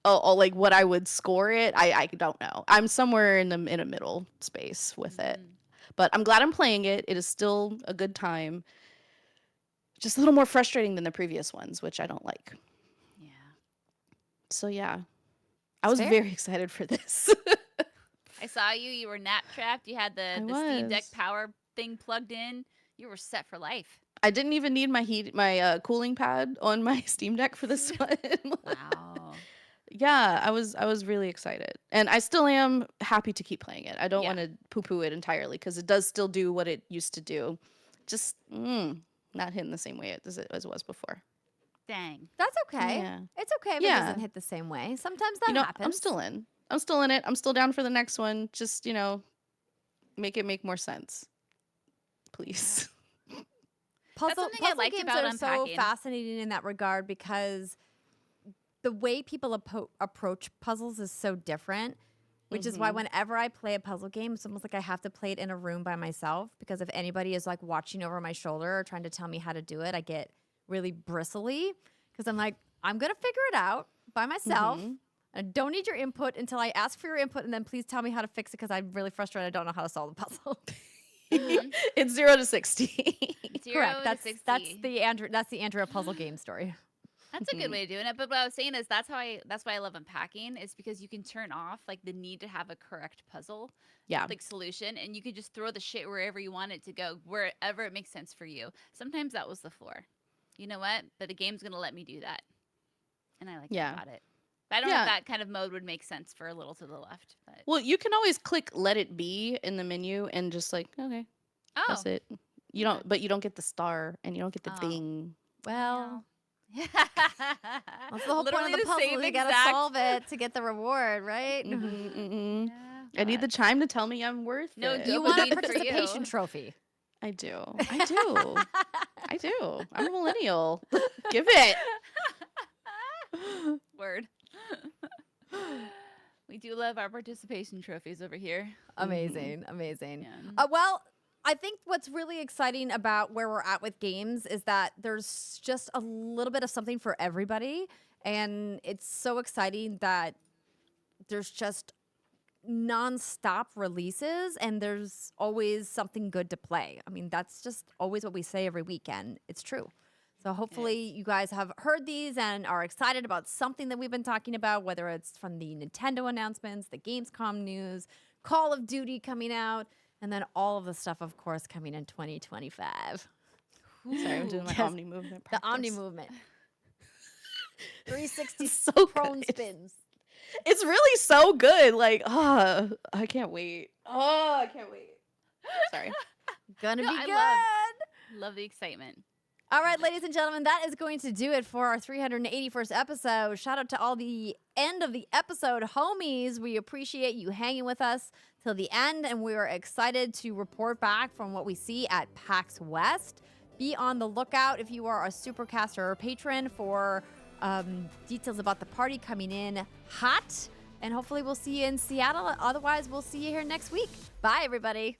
like what I would score it. I don't know. I'm somewhere in a middle space with it. But I'm glad I'm playing it. It is still a good time. Just a little more frustrating than the previous ones, which I don't like. Yeah. So yeah. I was very excited for this. I saw you were nap trapped. You had the Steam Deck power thing plugged in. You were set for life. I didn't even need my cooling pad on my Steam Deck for this one. Wow. Yeah, I was really excited. And I still am happy to keep playing it. I don't want to poo-poo it entirely because it does still do what it used to do. Just not hitting the same way as it was before. Dang. That's okay. Yeah. It's okay if it doesn't hit the same way. Sometimes that happens. I'm still in it. I'm still down for the next one. Just, make it make more sense. Please. Puzzle I liked games about are so Unpacking. fascinating in that regard because the way people approach puzzles is so different, which is why whenever I play a puzzle game, it's almost like I have to play it in a room by myself, because if anybody is like watching over my shoulder or trying to tell me how to do it, I get really bristly because I'm like, I'm going to figure it out by myself. I don't need your input until I ask for your input, and then please tell me how to fix it because I'm really frustrated. I don't know how to solve the puzzle. It's 0 to 60. Correct. 60. That's the Andrea puzzle game story. That's a good way of doing it. But what I was saying is that's why I love Unpacking, is because you can turn off like the need to have a correct puzzle solution, and you can just throw the shit wherever you want it to go, wherever it makes sense for you. Sometimes that was the floor. You know what? But the game's gonna let me do that, and I like that about it. But I don't know if that kind of mode would make sense for a little to the left. But. Well, you can always click "Let it be" in the menu and just like, okay, that's it. But you don't get the star and you don't get the ding. Well. Yeah. That's the whole point of the puzzle. You gotta solve it to get the reward, right? Yeah, I need the chime to tell me I'm worth it. You want a participation trophy. I do. I'm a millennial. Give it. Word. We do love our participation trophies over here. Amazing. Yeah. Well, I think what's really exciting about where we're at with games is that there's just a little bit of something for everybody. And it's so exciting that there's just nonstop releases and there's always something good to play. I mean, that's just always what we say every weekend. It's true. So hopefully you guys have heard these and are excited about something that we've been talking about, whether it's from the Nintendo announcements, the Gamescom news, Call of Duty coming out, and then all of the stuff, of course, coming in 2025. Sorry, I'm doing my Omni movement. The Omni movement. 360 so prone good. spins. It's really so good. Like, I can't wait. I can't wait. Sorry. Gonna be good. Love the excitement. All right, ladies and gentlemen, that is going to do it for our 381st episode. Shout out to all the end of the episode homies. We appreciate you hanging with us till the end, and we are excited to report back from what we see at PAX West. Be on the lookout if you are a Supercaster or patron for details about the party coming in hot. And hopefully we'll see you in Seattle. Otherwise, we'll see you here next week. Bye, everybody.